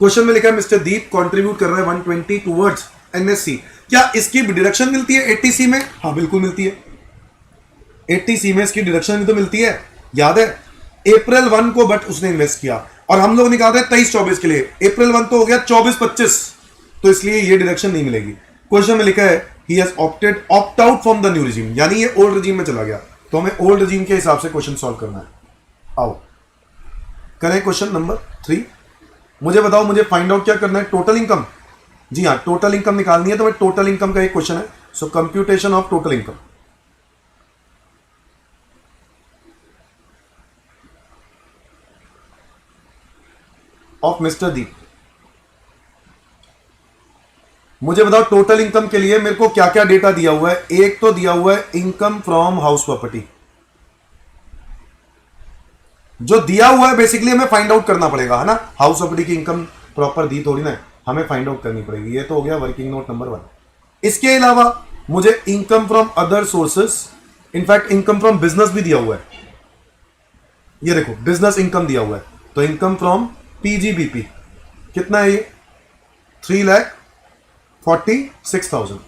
क्वेश्चन में लिखा है मिस्टर दीप कंट्रीब्यूट कर रहा है 120 टुवर्ड्स एनएससी। क्या इसकी डिडक्शन मिलती है 80C में? हाँ, बिल्कुल मिलती है। 80C में इसकी डिडक्शन भी तो मिलती है, याद है? अप्रैल 1 को बट उसने इन्वेस्ट किया, और हम लोग निकाल रहे हैं 23-24 के लिए। अप्रैल 1 तो हो गया 24-25, तो इसलिए ये डिडक्शन नहीं मिलेगी। क्वेश्चन में लिखा है he has opt out from the new regime, यानी ये ओल्ड रिजीम में चला गया, तो हमें ओल्ड रिजीम के हिसाब से क्वेश्चन सॉल्व करना है। आओ करें क्वेश्चन नंबर 3। मुझे बताओ, मुझे फाइंड आउट क्या करना है? Total income. जी हाँ, टोटल इनकम निकालनी है, तो मैं टोटल इनकम का एक क्वेश्चन है। So computation of total income. Of Mr Deep. मुझे बताओ टोटल इनकम के लिए मेरे को क्या क्या डेटा दिया हुआ है। एक तो दिया हुआ है इनकम फ्रॉम हाउस प्रॉपर्टी, जो दिया हुआ है बेसिकली हमें फाइंड आउट करना पड़ेगा, है ना। हाउस प्रॉपर्टी की इनकम प्रॉपर दी थोड़ी ना, हमें फाइंड आउट करनी पड़ेगी। ये तो हो गया वर्किंग नोट नंबर 1। इसके अलावा मुझे income from other sources, in fact income from business भी दिया हुआ है। ये देखो बिजनेस इनकम दिया हुआ है, तो इनकम फ्रॉम पीजीबीपी कितना है? ये 3,46,000।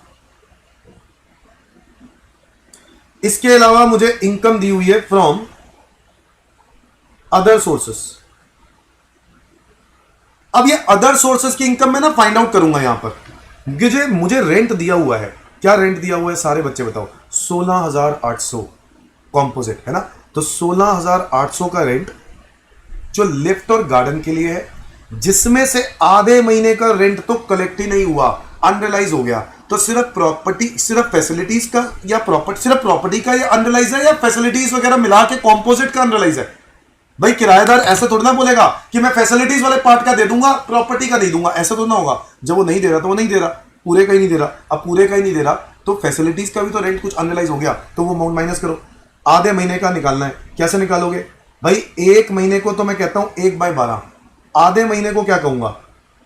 इसके अलावा मुझे इनकम दी हुई है फ्रॉम अदर सोर्सेस। अब ये अदर सोर्सेस की इनकम में ना फाइंड आउट करूंगा यहां पर। मुझे रेंट दिया हुआ है, क्या रेंट दिया हुआ है सारे बच्चे बताओ? 16,800 कॉम्पोजिट, है ना। तो 16,800 का रेंट जो लिफ्ट और गार्डन के लिए है, जिसमें से आधे महीने का रेंट तो कलेक्ट ही नहीं हुआ, अनरियलाइज हो गया। तो सिर्फ प्रॉपर्टी, सिर्फ फैसिलिटीज का या प्रॉपर्टी, सिर्फ प्रॉपर्टी का ये अनरियलाइज है, या फैसिलिटीज वगैरह मिला के कॉम्पोजिट का अनरियलाइज है? भाई किराएदार ऐसा थोड़ा ना बोलेगा कि मैं फैसिलिटीज वाले पार्ट का दे दूंगा, प्रॉपर्टी का नहीं दूंगा, ऐसा तो ना होगा। जब वो नहीं दे रहा तो वो नहीं दे रहा, पूरे का ही नहीं दे रहा। अब पूरे का ही नहीं दे रहा तो फैसिलिटीज का भी तो रेंट कुछ अनरियलाइज हो गया, तो वो अमाउंट माइनस करो। आधे महीने का निकालना है, कैसे निकालोगे भाई? एक महीने को तो मैं कहता हूं 1/12, आधे महीने को क्या कहूंगा?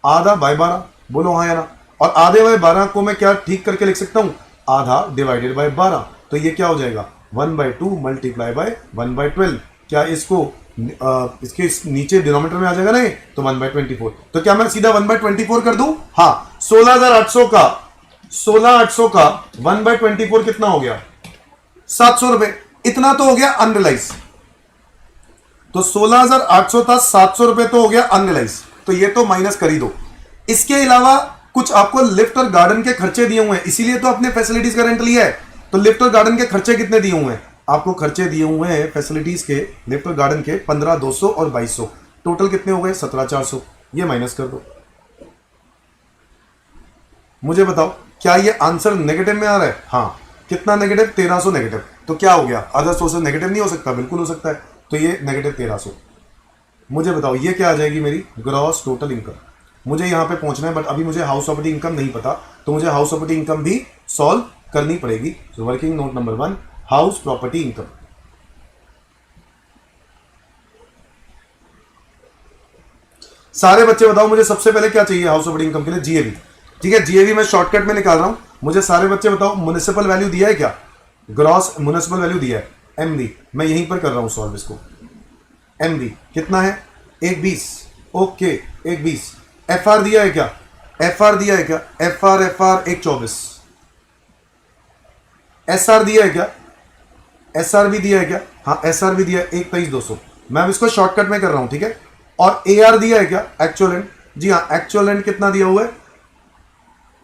आधा बाय 12। बोलो हाँ या ना। और आधे बाय 12 को मैं क्या ठीक करके लिख सकता हूं? आधा डिवाइडेड बाय 12। तो ये क्या हो जाएगा? 1/2 मल्टीप्लाई बाय 1/12। क्या इसको इसके नीचे डिनोमिनेटर में आ जाएगा नहीं, तो 1/24। तो क्या मैं सीधा 1/24 कर दूं? हाँ, 16,800 का 1/24 कितना हो गया? 700 रुपए। इतना तो हो गया अनरियलाइज। तो 16,800 था, 700 रुपए तो हो गया अनरियलाइज। तो ये तो माइनस कर ही दो। इसके अलावा कुछ आपको लिफ्ट और गार्डन के खर्चे दिए हुए हैं, इसीलिए तो आपने फैसिलिटीज का रेंट लिया है। तो लिफ्ट और गार्डन के खर्चे कितने दिए हुए हैं आपको? खर्चे दिए हुए हैं फैसिलिटीज के, लिफ्ट और गार्डन के 15,200 और 2,200, टोटल कितने हो गए? 17,400। ये माइनस कर दो। मुझे बताओ क्या ये आंसर नेगेटिव में आ रहा है? हाँ। कितना नेगेटिव? 1300 नेगेटिव। तो क्या हो गया? अदर सोर्सेज नेगेटिव नहीं हो सकता? बिल्कुल हो सकता है। तो ये नेगेटिव 1300। मुझे बताओ ये क्या आ जाएगी मेरी? Gross total income. मुझे यहां पे पहुंचना है, बट अभी मुझे हाउस प्रॉपर्टी इनकम नहीं पता, तो मुझे हाउस प्रॉपर्टी इनकम भी सॉल्व करनी पड़ेगी। Working note number 1, house property income. सारे बच्चे बताओ मुझे सबसे पहले क्या चाहिए हाउस प्रॉपर्टी इनकम के लिए? जीएवी। ठीक है, जीएवी मैं शॉर्टकट में निकाल रहा हूं। मुझे सारे बच्चे बताओ म्युनिसिपल वैल्यू दिया है क्या? ग्रॉस म्युनिसिपल वैल्यू दिया है, एमवी। मैं यहीं पर कर रहा हूं सॉल्व इसको। एमवी कितना है? 120। ओके, 120। एफआर दिया है क्या? एफआर दिया है क्या? एफआर 124। एसआर दिया है क्या? एसआर भी दिया है क्या? हाँ, एसआर भी दिया है 123,200। मैं अब इसको शॉर्टकट में कर रहा हूं, ठीक है। और एआर दिया है क्या? Actual rent. जी हाँ, एक्चुअल रेंट कितना दिया हुआ है?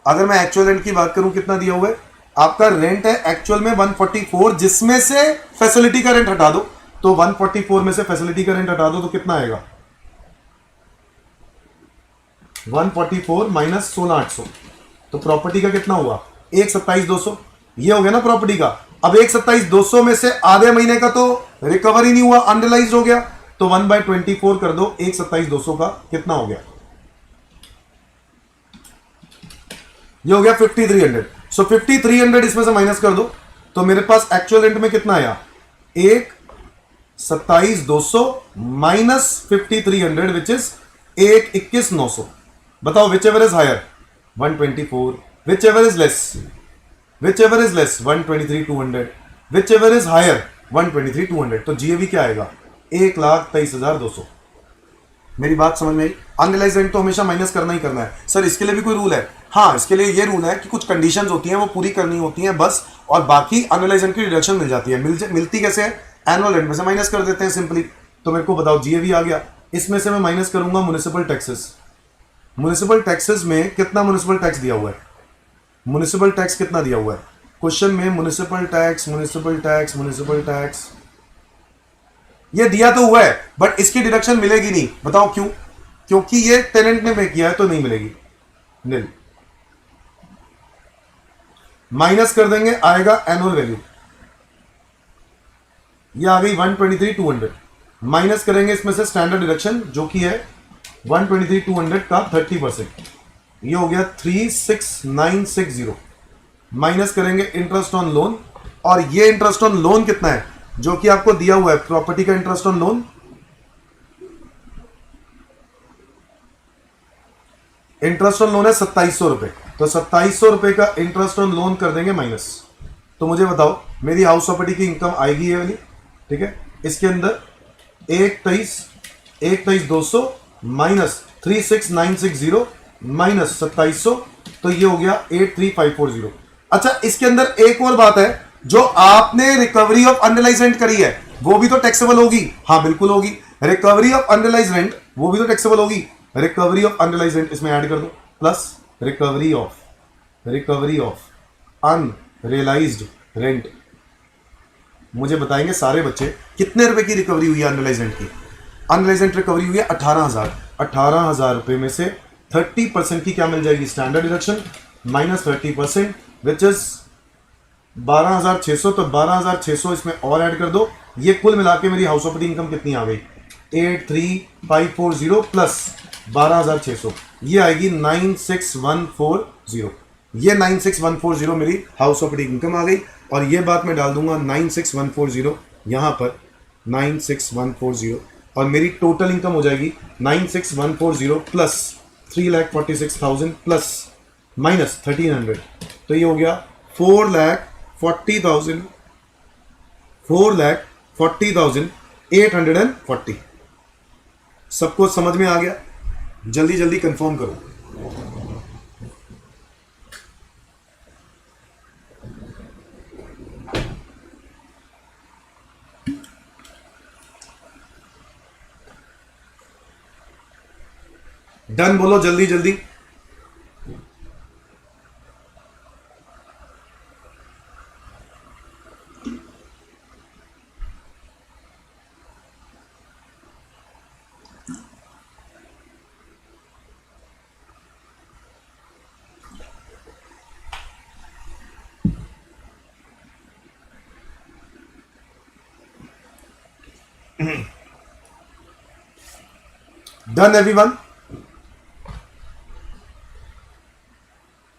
अगर मैं एक्चुअल रेंट की बात करूं कितना दिया हुआ है? आपका रेंट है एक्चुअल में 144, जिसमें से फैसिलिटी का रेंट हटा दो। तो 144 में से फैसिलिटी का रेंट हटा दो तो कितना आएगा? 144 माइनस 16,800। तो प्रॉपर्टी का कितना हुआ? 127,200। ये हो गया ना प्रॉपर्टी का। अब 127,200 में से आधे महीने का तो रिकवर ही नहीं हुआ, अनरियलाइज हो गया। तो 1/24 कर दो, 127,200 का कितना हो गया? ये हो गया 5,300। सो 5,300 इसमें से माइनस कर दो, तो मेरे पास एक्चुअल रेंट में कितना आया? 127,200 माइनस 5,300 विच इज 121,900। बताओ whichever is higher? 124। Whichever is less? Whichever is less? 123,200। Whichever is higher? 123,200। तो जीएवी क्या आएगा? 1,23,200। मेरी बात समझ में आई? अनरियलाइज रेंट तो हमेशा माइनस करना ही करना है। सर इसके लिए भी कोई रूल है? हाँ, इसके लिए ये रूल है कि कुछ कंडीशंस होती हैं वो पूरी करनी होती हैं बस, और बाकी अनरियलाइज रेंट की डिडक्शन मिल जाती है। मिलती कैसे है? एनुअल रेंट में से माइनस कर देते हैं सिंपली। तो मेरे को बताओ जीएवी आ गया, इसमें से मैं माइनस करूंगा म्युनिसिपल टैक्सेस। म्युनिसिपल टैक्सेस में कितना म्युनिसिपल टैक्स दिया हुआ है? म्युनिसिपल टैक्स कितना दिया हुआ है क्वेश्चन में? Municipal tax, municipal tax, municipal tax ये दिया तो हुआ है, बट इसकी डिडक्शन मिलेगी नहीं। बताओ क्यों? क्योंकि ये टेनेंट ने पे किया है, तो नहीं मिलेगी। नील। माइनस कर देंगे, आएगा एनुअल वैल्यू। ये आ गई 123,200। माइनस करेंगे इसमें से स्टैंडर्ड डिडक्शन जो कि है 123,200 का 30%। ये हो गया 36,960। माइनस करेंगे इंटरेस्ट ऑन लोन, और ये इंटरेस्ट ऑन लोन कितना है जो कि आपको दिया हुआ है? प्रॉपर्टी का interest on loan, interest on loan है 2,700 रुपए। तो 2,700 रुपए का इंटरेस्ट ऑन लोन कर देंगे माइनस। तो मुझे बताओ मेरी हाउस प्रॉपर्टी की इनकम आएगी ये वाली, ठीक है। इसके अंदर 1,23,200 माइनस 36,960 माइनस 2,700, तो ये हो गया 83,540। अच्छा, इसके अंदर एक और बात है, जो आपने रिकवरी ऑफ अनरियलाइज्ड रेंट करी है वो भी तो टैक्सेबल होगी। हाँ बिल्कुल होगी। रिकवरी ऑफ अनरियलाइज्ड रेंट वो भी तो टैक्सेबल होगी। रिकवरी ऑफ अनरियलाइज्ड रेंट इसमें ऐड कर दो, plus recovery of unrealised rent. मुझे बताएंगे सारे बच्चे कितने रुपए की रिकवरी हुई है अनरियलाइज्ड रेंट की? अनरियलाइज्ड रेंट रिकवरी हुई है 18,000। 18,000 रुपए में से 30% की क्या मिल जाएगी? Standard deduction minus 30% which is 12,600। तो 12,600 इसमें और ऐड कर दो। ये कुल मिला के मेरी हाउस प्रॉपर्टी इनकम कितनी आ गई? 83,540 प्लस 12,600, ये आएगी 96,140। ये 96,140 मेरी हाउस प्रॉपर्टी इनकम आ गई, और ये बात मैं डाल दूंगा 96,140 यहां पर, 96,140, और मेरी टोटल इनकम हो जाएगी 96,140 प्लस 3,46,000 प्लस माइनस 1,300। तो ये हो गया 4,40,840। सबको समझ में आ गया? जल्दी जल्दी कंफर्म करो। डन बोलो जल्दी जल्दी। Done everyone.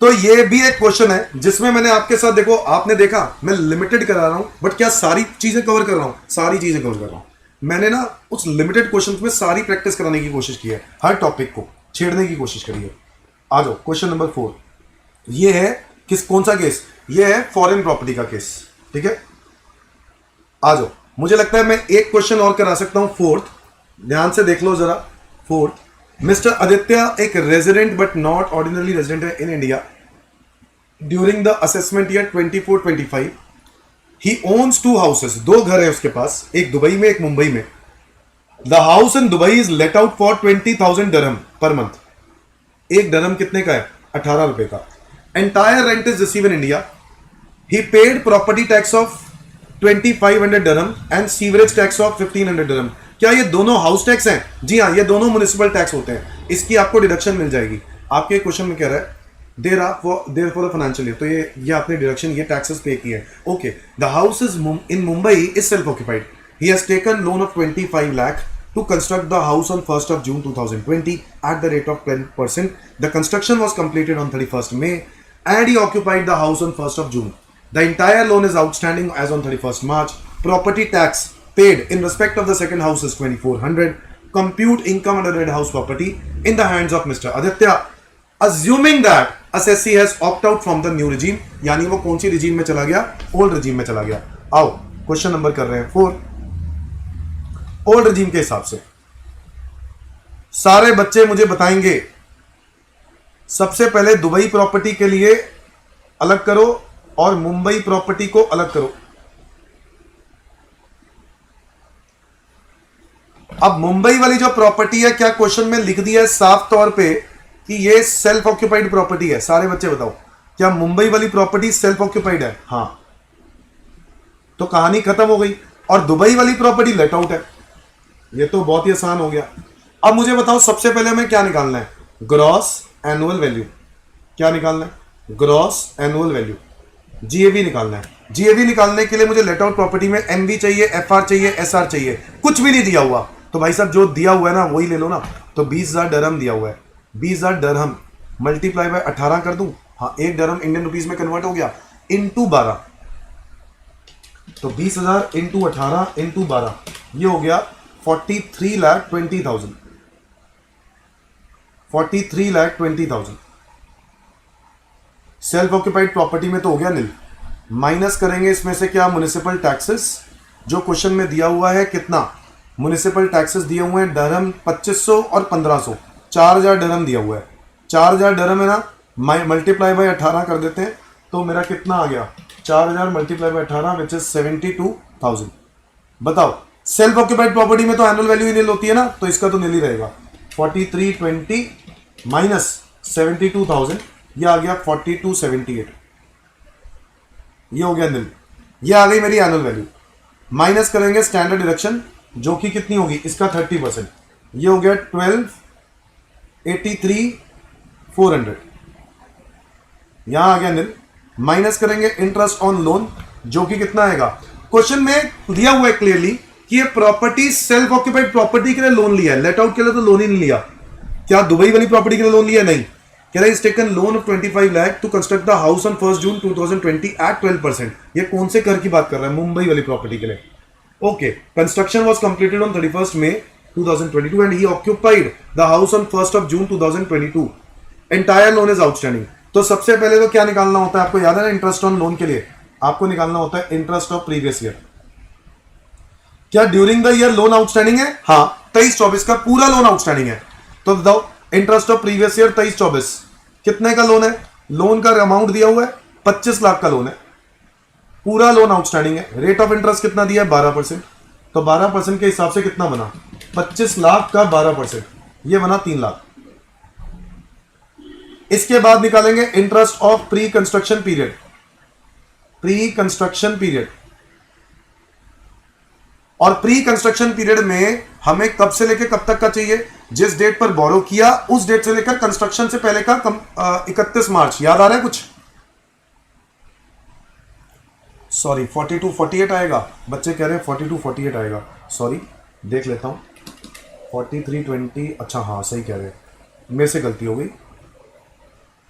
तो ये भी एक क्वेश्चन है जिसमें मैंने आपके साथ, देखो आपने देखा मैं लिमिटेड करा रहा हूं, बट क्या सारी चीजें कवर कर रहा हूं? सारी चीजें कवर कर रहा हूं। मैंने ना उस लिमिटेड क्वेश्चन में सारी प्रैक्टिस कराने की कोशिश की है, हर टॉपिक को छेड़ने की कोशिश करी है। आ जाओ क्वेश्चन नंबर 4। ये है कौन सा केस? ये है फॉरेन प्रॉपर्टी का केस, ठीक है। आ जाओ, मुझे लगता है मैं एक क्वेश्चन और करा सकता हूं, 4th। ध्यान से देख लो जरा। 4th, मिस्टर आदित्य एक resident but not ordinary resident है in India during the assessment year 24-25। He owns 2 houses, 2 घर है उसके पास, एक दुबई में एक मुंबई में। The house in Dubai is let out for 20,000 dirham per month. एक डरम कितने का है? 18 रुपए का। Entire rent is receive in India. He paid property tax of 2,500 dirham and sewerage tax of 1,500 dirham। क्या ये दोनों हाउस टैक्स हैं? जी हाँ, ये दोनों म्युनिसिपल टैक्स होते हैं। इसकी आपको डिडक्शन मिल जाएगी। आपके क्वेश्चन में कह रहा है देर फॉर फाइनेंशियल ईयर, तो ये आपने डिडक्शन, ये टैक्सेस पे किए हैं। Okay, the house is in Mumbai is self occupied. He has taken loan of 25 lakh to construct the house on 1st of June 2020 at the rate of 10%. The construction was completed on 31st May and he occupied the house on 1st of June. The entire loan is outstanding as on 31st March. Property tax paid in respect of the second house is 2,400. Compute income under red house property in the hands of Mr. Aditya. Assuming that assessee has opted out from the new regime, यानी वो कौन सी regime में चला गया? Old regime में चला गया। आओ क्वेश्चन नंबर कर रहे हैं 4। ओल्ड रजीम के हिसाब से सारे बच्चे मुझे बताएंगे। सबसे पहले दुबई प्रॉपर्टी के लिए अलग करो और मुंबई प्रॉपर्टी को अलग करो। अब मुंबई वाली जो प्रॉपर्टी है, क्या क्वेश्चन में लिख दिया है साफ तौर पे कि ये सेल्फ ऑक्यूपाइड प्रॉपर्टी है? सारे बच्चे बताओ, क्या मुंबई वाली प्रॉपर्टी सेल्फ ऑक्यूपाइड है? हाँ, तो कहानी खत्म हो गई। और दुबई वाली प्रॉपर्टी लेट आउट है। ये तो बहुत ही आसान हो गया। अब मुझे बताओ सबसे पहले हमें क्या निकालना है? Gross annual value. क्या निकालना है? ग्रॉस एनुअल वैल्यू, जीएवी निकालना है। जीएवी निकालने के लिए मुझे लेट आउट प्रॉपर्टी में एमवी चाहिए, एफआर चाहिए, एसआर चाहिए। कुछ भी नहीं दिया हुआ तो भाई साहब जो दिया हुआ है ना वही ले लो ना। तो 20,000 dirham दिया हुआ है। 20,000 dirham मल्टीप्लाई बाय 18 कर दूं? हाँ, 1 dirham इंडियन रुपीज में कन्वर्ट हो गया, इंटू 12। तो 20,000 इंटू 18 इंटू 12, ये हो गया 43,20,000। 43,20,000 सेल्फ ऑक्यूपाइड प्रॉपर्टी में तो हो गया नील। माइनस करेंगे इसमें से क्या? म्युनिसिपल टैक्सेस, जो क्वेश्चन में दिया हुआ है कितना म्युनिसिपल टैक्सेस दिए हुए हैं? डरहम 2500 और 1500, 4,000 dirham दिया हुआ है। 4,000 dirham है ना, मल्टीप्लाई बाय 18 कर देते हैं तो मेरा कितना आ गया? 4,000 मल्टीप्लाई बाय 18 विच इज 72,000। बताओ, सेल्फ ऑक्यूपाइड प्रॉपर्टी में तो एनुअल वैल्यू ही नील होती है ना, तो इसका तो नील ही रहेगा। 4320 माइनस 72,000, ये आ गया 4278, ये हो गया नील। ये आ गई मेरी एनुअल वैल्यू। माइनस करेंगे स्टैंडर्ड डिडक्शन, जो कि कितनी होगी? इसका 30%, ये हो गया 12,83,400, यहां आ गया नील। माइनस करेंगे इंटरेस्ट ऑन लोन, जो कि कितना आएगा? क्वेश्चन में दिया हुआ है क्लियरली कि ये प्रॉपर्टी सेल्फ ऑक्यूपाइड प्रॉपर्टी के लिए लोन लिया है, लेट आउट के लिए तो लोन ही नहीं लिया। क्या दुबई वाली प्रॉपर्टी के लिए लोन लिया? नहीं। कह रहा है is taken loan of 25 lakh to construct the house on 1st June 2020 at 12%। ये कौन से घर की बात कर रहा है? मुंबई वाली प्रॉपर्टी के लिए। Okay, construction was completed on 31st May 2022 and he occupied the house on 1st of June 2022। Entire loan is outstanding. तो सबसे पहले तो क्या निकालना होता है? आपको याद है ना, इंटरेस्ट ऑन लोन के लिए आपको निकालना होता है इंटरेस्ट ऑफ प्रीवियस ईयर। क्या during the year loan outstanding है? हाँ, 23-24 का पूरा लोन आउटस्टैंडिंग है। तो बताओ इंटरेस्ट ऑफ प्रीवियस ईयर 23-24 कितने का लोन है? लोन का अमाउंट दिया हुआ है 25 लाख का लोन है, पूरा लोन आउटस्टैंडिंग है। रेट ऑफ इंटरेस्ट कितना दिया है? 12%। तो 12% के हिसाब से कितना बना? 25 लाख का 12%, ये बना 3 लाख। इसके बाद निकालेंगे interest of pre construction period. Pre construction period, और प्री कंस्ट्रक्शन पीरियड में हमें कब से लेकर कब तक का चाहिए? जिस डेट पर बोरो किया उस डेट से लेकर कंस्ट्रक्शन से पहले का 31 मार्च। याद आ रहा है कुछ? सॉरी, 42-48 आएगा। बच्चे कह रहे हैं 42-48 आएगा। सॉरी, देख लेता हूँ 4320, अच्छा हाँ सही कह रहे हैं, मेरे से गलती हो गई,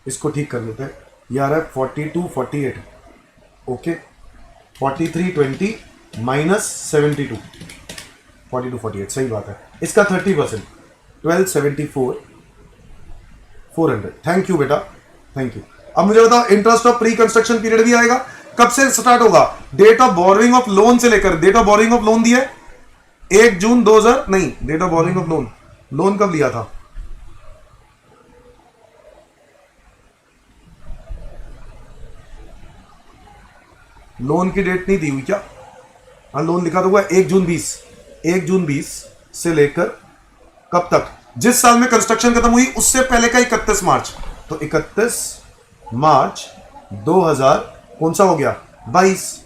इसको ठीक कर लेते हैं। ये आ रहा है 4248, ओके 4320 माइनस 72, 4248 सही बात है। इसका 30% 1274 400। थैंक यू बेटा, थैंक यू। अब मुझे बताओ interest of pre construction period भी आएगा, कब से स्टार्ट होगा? Date of borrowing of loan से लेकर, date of borrowing of loan दिया है 1 जून 2000, नहीं date of borrowing of loan, loan कब लिया था? लोन की डेट नहीं दी हुई क्या? हाँ लोन लिखा तो हुआ 1 जून 20, 1 जून 20 से लेकर कब तक? जिस साल में कंस्ट्रक्शन खत्म हुई उससे पहले का 31 मार्च, तो 31 मार्च 2000 कौन सा हो गया? 22।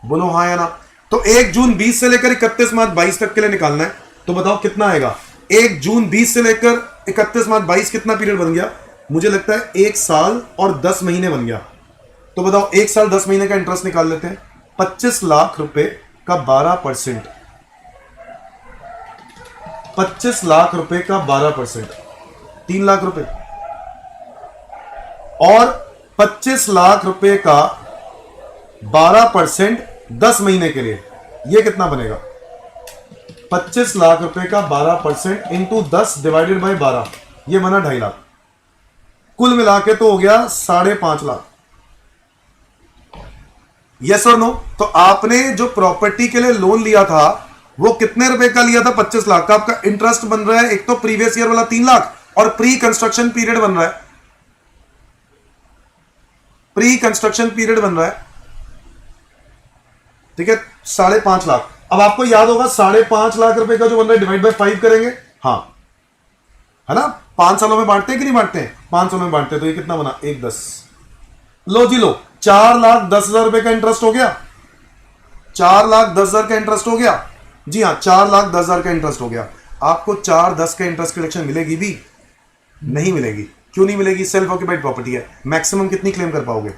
बोलो हाँ या ना। तो 1 जून 20 से लेकर 31 मार्च 22 तक के लिए निकालना है, तो बताओ कितना आएगा? 1 जून 20 से लेकर 31 मार्च 22 कितना पीरियड बन गया? मुझे लगता है 1 साल और 10 महीने बन गया। तो बताओ 1 साल 10 महीने का इंटरेस्ट निकाल लेते हैं। 25 लाख रुपए का 12%, 25 लाख रुपए का 12%, 3 लाख रुपए, और 25 लाख रुपए का 12% 10 महीने के लिए, यह कितना बनेगा? 25 लाख रुपए का 12% इंटू 10 डिवाइडेड बाय 12, यह बना 2.5 लाख। कुल मिला के तो हो गया 5.5 लाख। यस और नो? तो आपने जो प्रॉपर्टी के लिए लोन लिया था वो कितने रुपए का लिया था? 25 लाख का। आपका इंटरेस्ट बन रहा है एक तो प्रीवियस ईयर वाला 3 लाख, और प्री कंस्ट्रक्शन पीरियड बन रहा है, प्री कंस्ट्रक्शन पीरियड बन रहा है, ठीक है 5.5 लाख। अब आपको याद होगा 5.5 लाख रुपए का जो बन रहा है डिवाइड बाय 5 करेंगे, हाँ है ना? 5 सालों में बांटते हैं कि नहीं बांटते हैं? 5 सालों में बांटते हैं, तो ये कितना बना? 1/10। लो जी लो, 4,10,000 रुपए का इंटरेस्ट हो गया, 4,10,000 का इंटरेस्ट हो गया। जी हाँ 4,10,000 का इंटरेस्ट हो गया। आपको 4,10 का इंटरेस्ट कलेक्शन मिलेगी भी? नहीं मिलेगी। क्यों नहीं मिलेगी? सेल्फ ऑक्यूपाइड प्रॉपर्टी है। मैक्सिमम कितनी क्लेम कर पाओगे?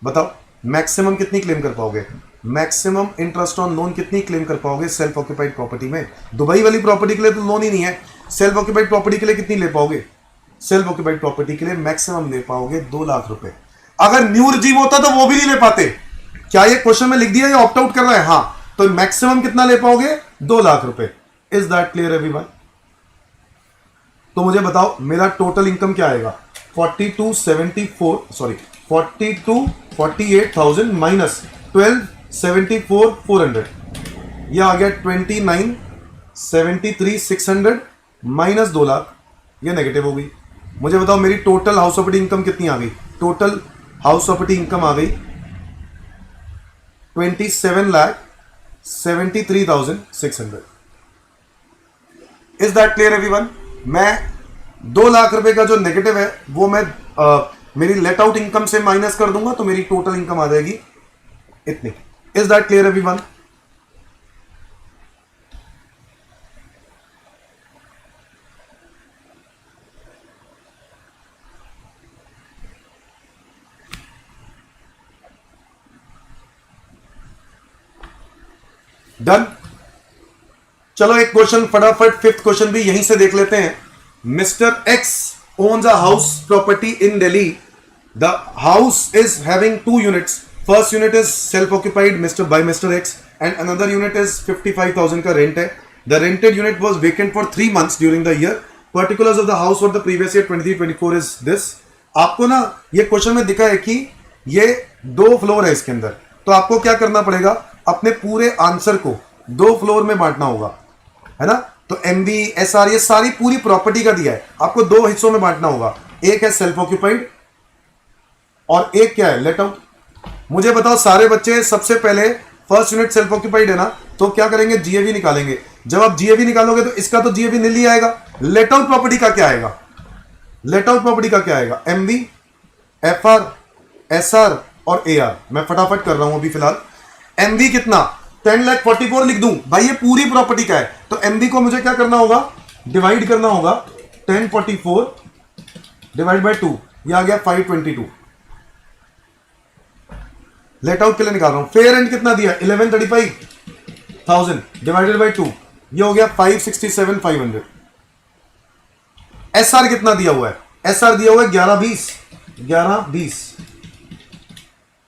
बताओ मैक्सिमम कितनी क्लेम कर पाओगे? मैक्सिमम इंटरेस्ट ऑन लोन कितनी क्लेम कर पाओगे सेल्फ ऑक्यूपाइड प्रॉपर्टी में? दुबई वाली प्रॉपर्टी के लिए तो लोन ही नहीं है, सेल्फ ऑक्यूपाइड प्रॉपर्टी के लिए कितनी ले पाओगे? सेल्फ ऑक्यूपाइड प्रॉपर्टी के लिए मैक्सिमम ले पाओगे 2 लाख रुपए। अगर न्यू रिजीव होता तो वो भी नहीं ले पाते। क्या ये क्वेश्चन में लिख दिया या ऑप्ट आउट कर रहा है? हाँ, तो मैक्सिमम कितना ले पाओगे? 2 लाख रुपए। Is that clear everyone? तो मुझे बताओ मेरा टोटल इनकम क्या आएगा? 4248,000 माइनस 1274,400, यह आ गया 29,73,600 माइनस 2 लाख, यह नेगेटिव हो गई। मुझे बताओ मेरी टोटल हाउस प्रॉपर्टी इनकम कितनी आ गई? टोटल हाउस प्रॉपर्टी इनकम आ गई 27,73,600। Is that clear everyone? मैं 2 लाख रुपए का जो नेगेटिव है वो मैं मेरी लेट आउट इनकम से माइनस कर दूंगा, तो मेरी टोटल इनकम आ जाएगी इतनी। Is that clear everyone? Done. चलो एक क्वेश्चन फटाफट, 5th क्वेश्चन भी यहीं से देख लेते हैं। Mister x owns a house property in Delhi. The house is having 2 units. First unit is self-occupied by Mr. X, and another unit is 55,000 का rent है. The rented unit was vacant for 3 months during the year. Particulars of the house for the previous year 23-24 is this. आपको ना ये question में दिखा है कि ये 2 फ्लोर है इसके अंदर, तो आपको क्या करना पड़ेगा? अपने पूरे आंसर को 2 फ्लोर में बांटना होगा, है ना? तो एमबी एसआर ये सारी पूरी प्रॉपर्टी का दिया है, आपको 2 हिस्सों में बांटना होगा। एक है सेल्फ ऑक्यूपाइड और एक क्या है? Let out. मुझे बताओ सारे बच्चे, सबसे पहले फर्स्ट यूनिट सेल्फ ऑक्यूपाइड है ना, तो क्या करेंगे? जीएवी निकालेंगे। जब आप जीएवी निकालोगे तो इसका तो जीएवी नील ही आएगा। लेट आउट प्रॉपर्टी का क्या आएगा? लेट आउट प्रॉपर्टी का क्या आएगा? एमबी, एफआर, एसआर और एआर। मैं फटाफट कर रहा हूं अभी फिलहाल। एमबी कितना? 10,44,000 लिख दूं भाई, ये पूरी प्रॉपर्टी का है, तो एमबी को मुझे क्या करना होगा? डिवाइड करना होगा। 1044 डिवाइड बाय 2, ये आ गया 522। लेट आउट के लिए निकाल रहा हूं। फेयर एंड कितना दिया? 11,35,000 डिवाइडेड बाय 2, ये हो गया 567,500। एसआर कितना दिया हुआ है? एसआर दिया हुआ है 1120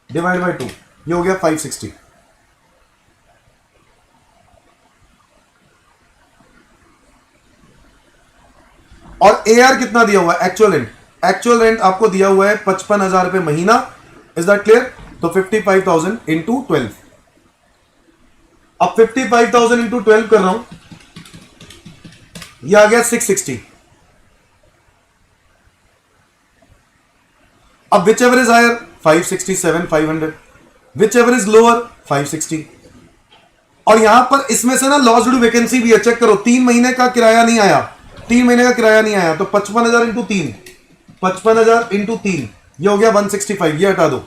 डिवाइड बाय 2, ये हो गया 560। और एआर कितना दिया हुआ है? एक्चुअल रेंट, एक्चुअल रेंट आपको दिया हुआ है 55,000 रुपए महीना। Is that clear? तो 55,000 इंटू 12। अब 55,000 इंटू 12 कर रहा हूं, यह आ गया 660। अब whichever is higher 567,500, whichever is lower 560। और यहां पर इसमें से ना लॉस्ट ड्यू वैकेंसी भी है, चेक करो। 3 महीने का किराया नहीं आया, 3 महीने का किराया नहीं आया, तो 55,000 इंटू 3, 55,000 इंटू 3, ये हो गया 165। ये हटा दो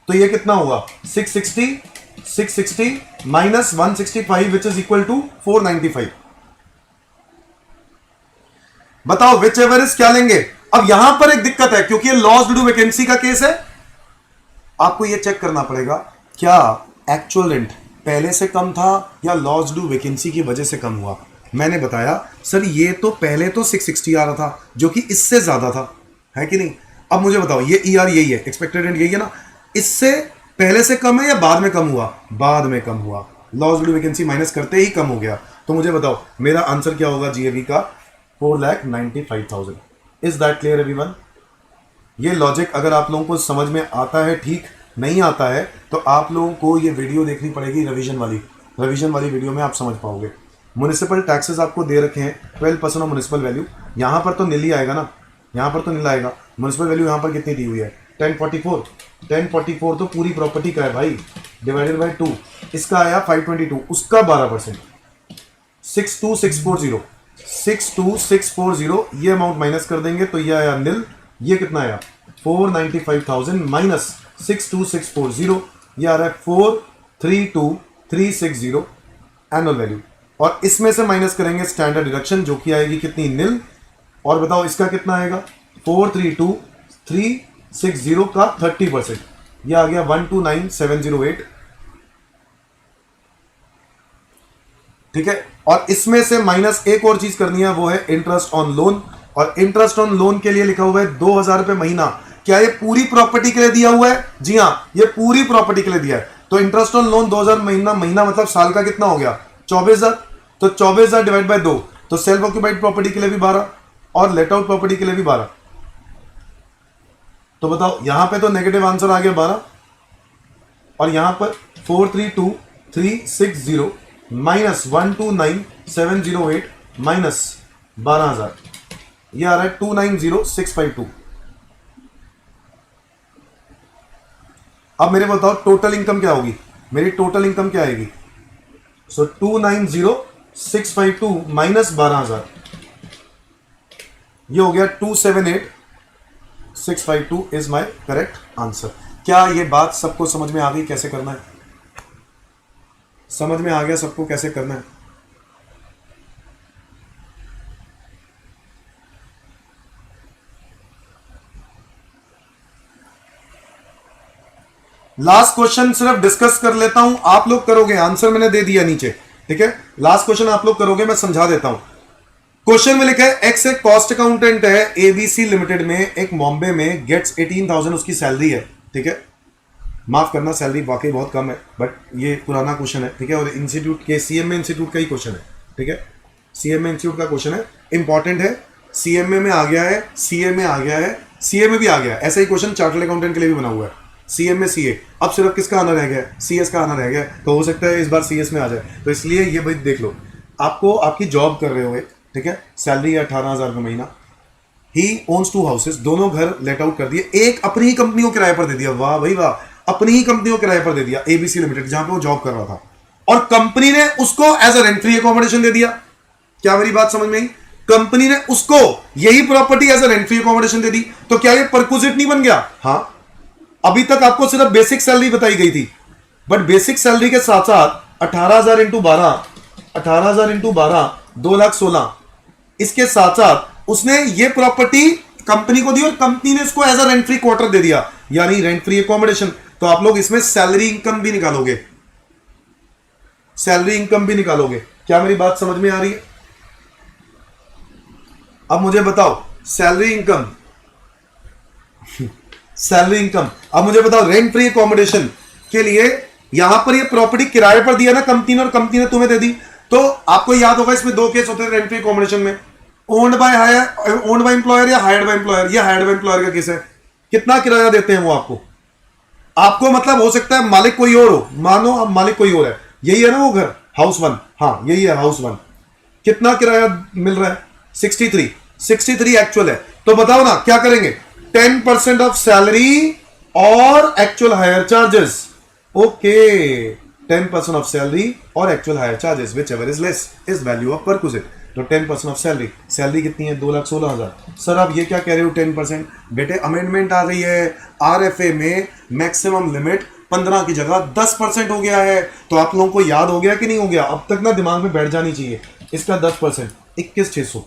तो ये कितना होगा? 660 minus 165 which is equal to 495। बताओ विच एवर इज क्या लेंगे? अब यहां पर एक दिक्कत है, क्योंकि ये लॉस्ट ड्यू वैकेंसी का केस है। आपको ये चेक करना पड़ेगा क्या एक्चुअल रेंट पहले से कम था या लॉस्ट ड्यू वैकेंसी की वजह से कम हुआ। मैंने बताया सर ये तो पहले तो 660 आ रहा था, जो कि इससे ज्यादा था, है कि नहीं? अब मुझे बताओ, ये ईआर यही है, एक्सपेक्टेड रेंट यही है ना, इससे पहले से कम है या बाद में कम हुआ? बाद में कम हुआ, लॉस्ट ड्यू वैकेंसी माइनस करते ही कम हो गया। तो मुझे बताओ मेरा आंसर क्या होगा जीएवी का? 4,95,000। Is that clear everyone? ये लॉजिक अगर आप लोगों को समझ में आता है, ठीक नहीं आता है तो आप लोगों को ये वीडियो देखनी पड़ेगी रिवीजन वाली वीडियो में आप समझ पाओगे। म्युनिसिपल टैक्सेस आपको दे रखे हैं 12% ऑफ म्युनिसिपल वैल्यू, यहां पर तो नील ही आएगा ना, यहां पर तो नील आएगा। म्युनिसिपल वैल्यू यहां पर कितनी दी हुई है? 1044 तो पूरी प्रॉपर्टी का है भाई, डिवाइडेड बाय 2, इसका आया 522, उसका 12%, 62640, ये अमाउंट माइनस कर देंगे तो ये आया नील। ये कितना आया? 495,000 माइनस 62640, ये आ रहा है 432,360 एनुअल वैल्यू। और इसमें से माइनस करेंगे स्टैंडर्ड डिडक्शन, जो कि आएगी कितनी? नील। और बताओ इसका कितना आएगा? 432,360 का 30%, ये आ गया 129,708। ठीक है, और इसमें से माइनस एक और चीज करनी है, वो है इंटरेस्ट ऑन लोन। और इंटरेस्ट ऑन लोन के लिए लिखा हुआ है 2,000 रुपए महीना। क्या ये पूरी प्रॉपर्टी के लिए दिया हुआ है? जी हां, ये पूरी प्रॉपर्टी के लिए दिया है। तो इंटरेस्ट ऑन लोन 2,000 महीना मतलब साल का कितना हो गया? 24,000। तो 24,000 डिवाइड बाय 2, तो सेल्फ ऑक्यूपाइड प्रॉपर्टी के लिए भी 12 और लेट आउट प्रॉपर्टी के लिए भी 12। तो बताओ यहां पे तो नेगेटिव आंसर आ गया 12, और यहां पर 432,360 माइनस 129,708 माइनस 12,000, ये आ रहा है 290,652। अब मेरे बताओ टोटल इनकम क्या होगी? मेरी टोटल इनकम क्या आएगी? सो 290,652 माइनस 12,000, ये हो गया 278,652 इज माय करेक्ट आंसर। क्या ये बात सबको समझ में आ गई कैसे करना है? समझ में आ गया सबको कैसे करना है? लास्ट क्वेश्चन सिर्फ डिस्कस कर लेता हूं, आप लोग करोगे, आंसर मैंने दे दिया नीचे, ठीक है? लास्ट क्वेश्चन आप लोग करोगे, मैं समझा देता हूं। क्वेश्चन में लिखा है एक्स एक कॉस्ट अकाउंटेंट है एबीसी लिमिटेड में, एक बॉम्बे में, गेट्स 18,000 उसकी सैलरी है, ठीक है? माफ करना, सैलरी वाकई बहुत कम है, बट ये पुराना क्वेश्चन है, ठीक है? और इंस्टीट्यूट के सीएमए इंस्टीट्यूट का ही क्वेश्चन है, ठीक है? सीएमए इंस्टीट्यूट का क्वेश्चन है, इंपॉर्टेंट है। सीएमए में आ गया है, सीए में आ गया है, सीए में भी आ गया है, ऐसा ही क्वेश्चन चार्टर्ड अकाउंटेंट के लिए भी बना हुआ है। सीएम में सीए, अब सिर्फ किसका आना रह गया? सीएस का आना रह गया, तो हो सकता है इस बार सीएस में आ जाए। तो इसलिए ये भाई देख लो, आपको आपकी जॉब कर रहे हो, ठीक है? सैलरी है 18,000 रुपये महीना, ही ओन्स 2 हाउसेस, दोनों घर लेट आउट कर दिए, एक अपनी ही कंपनी को किराए पर दे दिया। वाह भाई वाह, अपनी ही कंपनी को किराए पर दे दिया, एबीसी लिमिटेड, जहां पे वो जॉब कर रहा था, और कंपनी ने उसको as a rent free accommodation दे दिया। क्या मेरी बात समझ में आई? कंपनी ने उसको यही property as a rent free accommodation दे दी, तो क्या ये परक्विजिट नहीं बन गया? हाँ, अभी तक आपको सिर्फ बेसिक सैलरी बताई गई थी, बट बेसिक सैलरी के साथ साथ 18,000 इंटू 12, 2,16,000, इसके साथ साथ उसने ये प्रॉपर्टी कंपनी को दी और कंपनी ने इसको as a rent free quarter दे दिया, यानी रेंट फ्री अकोमोडेशन। तो आप लोग इसमें सैलरी इनकम भी निकालोगे, सैलरी इनकम भी निकालोगे। क्या मेरी बात समझ में आ रही है? अब मुझे बताओ सैलरी इनकम, सैलरी इनकम। अब मुझे बताओ रेंट फ्री अकोमोडेशन के लिए यहां पर ये प्रॉपर्टी किराए पर दिया ना कंपनी ने, और कंपनी ने तुम्हें दे दी, तो आपको याद होगा इसमें दो केस होते हैं रेंट फ्री अकोमोडेशन में, owned by hire, owned by employer या हायर्ड बाय एम्प्लॉयर। या हायर्ड बाय एम्प्लॉयर का केस है। कितना किराया देते हैं वो आपको? आपको मतलब हो सकता है मालिक कोई और हो, मानो अब मालिक कोई और है, यही है ना वो घर, हाउस वन, हाँ यही है हाउस वन। कितना किराया मिल रहा है? 63, 63 एक्चुअल है। तो बताओ ना क्या करेंगे? 10% ऑफ सैलरी और actual hire charges. Okay, 10% of salary और actual hire charges, whichever is less is value of perquisite. तो 10% ऑफ सैलरी, सैलरी कितनी है? 2,16,000। सर आप ये क्या कह रहे हो 10%? बेटे अमेंडमेंट आ गई है, आरएफए में मैक्सिमम लिमिट 15 की जगह 10% हो गया है। तो आप लोगों को याद हो गया कि नहीं हो गया? अब तक ना दिमाग में बैठ जानी चाहिए। इसका 10% 21,600।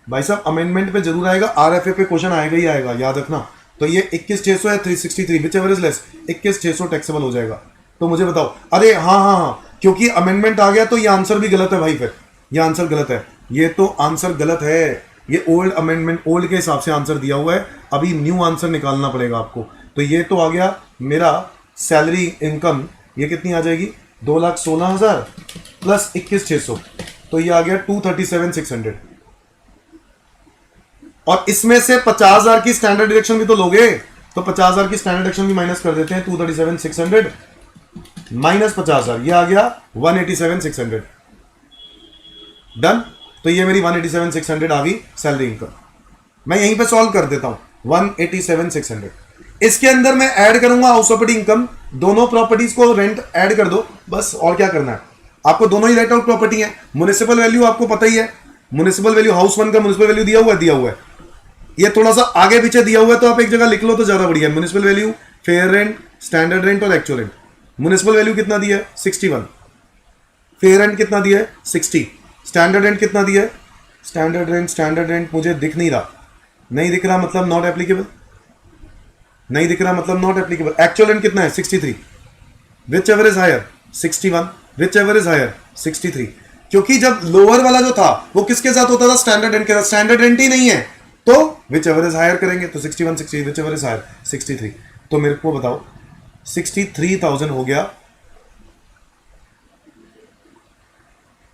भाई साहब अमेंडमेंट पे जरूर आएगा, आरएफए पे क्वेश्चन आएगा ही आएगा, याद रखना। तो ये 21,600 है, 363 which ever is less, 21,600 taxable हो जाएगा। तो मुझे बताओ, अरे हाँ हाँ हाँ, क्योंकि अमेंडमेंट आ गया तो ये आंसर भी गलत है भाई, फिर ये आंसर गलत है, ये तो आंसर गलत है। ये ओल्ड अमेंडमेंट, ओल्ड के हिसाब से आंसर दिया हुआ है, अभी न्यू आंसर निकालना पड़ेगा आपको। तो ये तो आ गया मेरा सैलरी इनकम, ये कितनी आ जाएगी? 2,16,000 प्लस 21,600, तो ये आ गया 237,600। और इसमें से 50,000 की स्टैंडर्ड डिडक्शन भी तो लोगे, तो 50,000 की स्टैंडर्ड डिडक्शन भी माइनस कर देते हैं। 237,600 माइनस 50,000, ये आ गया 187,600। डन। तो ये मेरी 187,600 आ गई सैलरी इनकम। मैं यहीं पे सॉल्व कर देता हूं 187,600। इसके अंदर मैं ऐड करूंगा हाउस प्रॉपर्टी इनकम, दोनों प्रॉपर्टीज को रेंट ऐड कर दो बस, और क्या करना है आपको? दोनों ही रेंट आउट प्रॉपर्टी है। म्युनिसिपल वैल्यू आपको पता ही है, म्युनिसिपल वैल्यू हाउस वन का म्युनिसिपल वैल्यू दिया हुआ है, दिया हुआ है। ये थोड़ा सा आगे पीछे दिया हुआ है तो आप एक जगह लिख लो तो ज्यादा बढ़िया। Municipal value, fair rent, standard rent और एक्चुअल रेंट। म्युनिसिपल वैल्यू कितना दिया है? 61। फेयर रेंट कितना दिया है? 60। स्टैंडर्ड रेंट कितना दिया है? स्टैंडर्ड रेंट मुझे दिख नहीं रहा, नहीं दिख रहा मतलब नॉट एप्लीकेबल, नहीं दिख रहा मतलब नॉट एप्लीकेबल। एक्चुअल रेंट कितना है? 63। Whichever is higher? 61। Whichever is higher? 63। क्योंकि जब लोअर वाला जो था वो किसके साथ होता था? स्टैंडर्ड रेंट के साथ। स्टैंडर्ड रेंट ही नहीं है तो विच एवर इज हायर करेंगे, तो 61, 60, विच एवर इज हायर 63। तो मेरे को बताओ 63,000 हो गया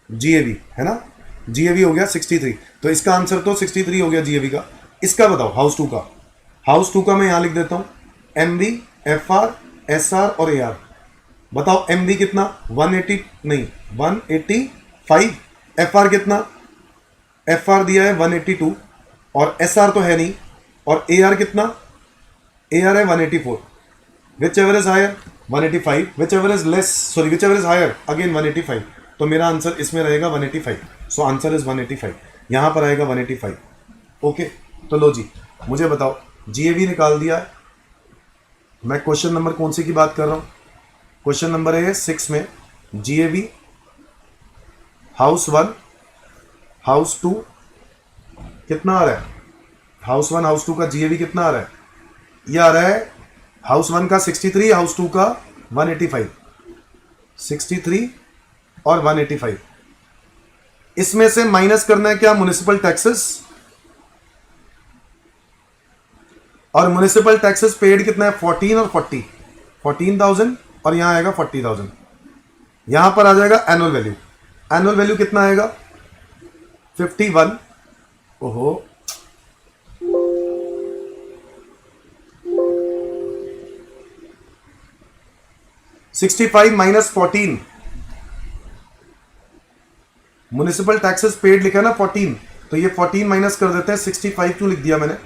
जीएवी, है ना? जीएवी हो गया 63। तो इसका आंसर तो 63 हो गया जीएवी का। इसका बताओ हाउस टू का। हाउस टू का मैं यहां लिख देता हूं एमबी, एफआर, एसआर और एआर। बताओ एमबी कितना? 180 नहीं 185। एफआर कितना? एफआर दिया है 182 और एसआर तो है नहीं। और एआर कितना? एआर है 184। Whichever is higher? 185। Whichever is less, sorry whichever is higher again 185। तो मेरा आंसर इसमें रहेगा 185। सो आंसर इज 185, यहां पर आएगा 185। ओके, तो लो जी मुझे बताओ, जीएवी निकाल दिया है। मैं क्वेश्चन नंबर कौन सी की बात कर रहा हूं? क्वेश्चन नंबर है 6 में GAV house one, house two कितना आ रहा है? हाउस वन हाउस टू का जीएवी कितना आ रहा है? ये आ रहा है हाउस वन का 63, हाउस टू का 185। 63 और 185, इसमें से माइनस करना है क्या? Municipal taxes. और म्युनिसिपल टैक्सेस पेड कितना है? 14 और 40, 14,000 और यहां आएगा 40,000। यहां पर आ जाएगा एनुअल वैल्यू। एनुअल वैल्यू कितना आएगा? 51। ओहो, -14 म्युनिसिपल टैक्सेस पेड लिखा है ना 14, तो ये 14 माइनस कर देते हैं। 65 क्यों लिख दिया मैंने?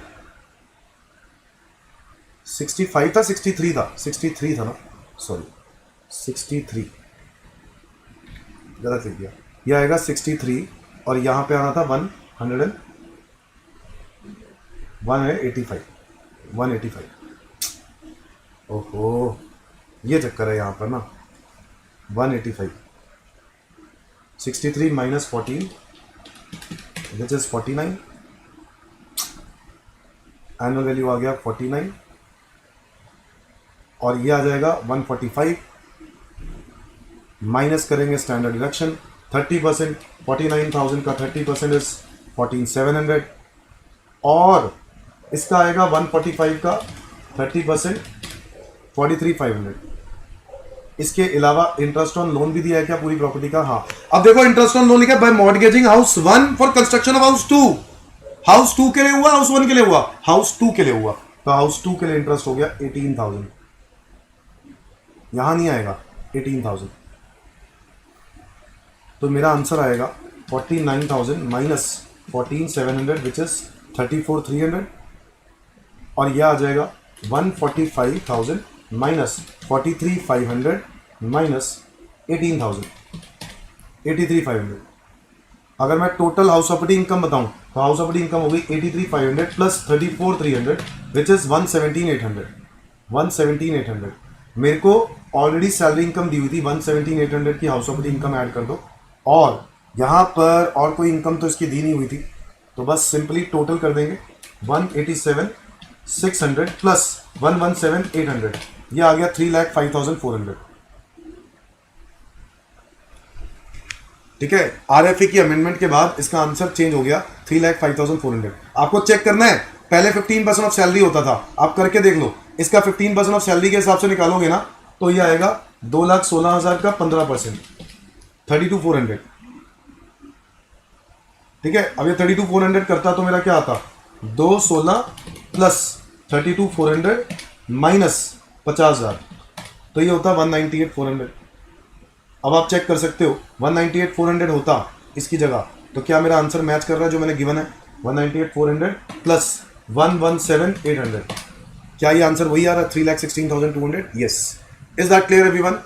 65 था 63 था? 63 था ना, सॉरी 63 गलत लिख दिया। ये आएगा 63 और यहां पे आना था 185। ओहो, ये चक्कर है यहां पर ना। 185, 63 minus 14 which is 49। Annual value आ गया 49 और ये आ जाएगा 145। माइनस करेंगे स्टैंडर्ड डिडक्शन, 30%, 49,000 का 30% इज 14,700, और इसका आएगा 145 का 30% 43,500। इसके अलावा इंटरेस्ट ऑन लोन भी दिया है क्या पूरी प्रॉपर्टी का? हाँ। अब देखो इंटरेस्ट ऑन लोन लिखा है by mortgaging house 1 for construction of house 2। House 2 के लिए हुआ, हाउस 1 के लिए हुआ? हाउस 2 के लिए हुआ, तो हाउस 2 के लिए इंटरेस्ट हो गया 18,000। यहां नहीं आएगा 18,000, तो मेरा आंसर आएगा 49,000 माइनस 14,700 विच इज 34,300, और यह आ जाएगा 145,000 माइनस 43,500 माइनस 18,000 83,500। अगर मैं टोटल हाउस प्रॉपर्टी इनकम बताऊं तो हाउस प्रॉपर्टी इनकम हो गई 83,500 प्लस 34,300 विच इज 117,800। 117,800 मेरे को ऑलरेडी सैलरी इनकम दी हुई थी, 117,800 की हाउस प्रॉपर्टी इनकम ऐड कर दो, और यहां पर और कोई इनकम तो इसकी दी नहीं हुई थी, तो बस सिंपली टोटल कर देंगे 187,600 प्लस 117,800, ये आ गया 3,05,400। ठीक है, आरएफए की अमेंडमेंट के बाद इसका आंसर चेंज हो गया 3,05,400। आपको चेक करना है, पहले 15% ऑफ सैलरी होता था, आप करके देख लो, इसका 15% ऑफ सैलरी के हिसाब से निकालोगे ना तो ये आएगा 2,16,000 का 15%, 32,400। ठीक है, अब ये 32,400 करता तो मेरा क्या आता, 216 प्लस 32,400 माइनस 50,000, तो ये होता 198,400। अब आप चेक कर सकते हो 198,400 होता इसकी जगह, तो क्या मेरा आंसर मैच कर रहा है जो मैंने गिवन है? 198,400 प्लस 117,800, क्या ये आंसर वही आ रहा है 3,16,200? Yes. Is that clear everyone?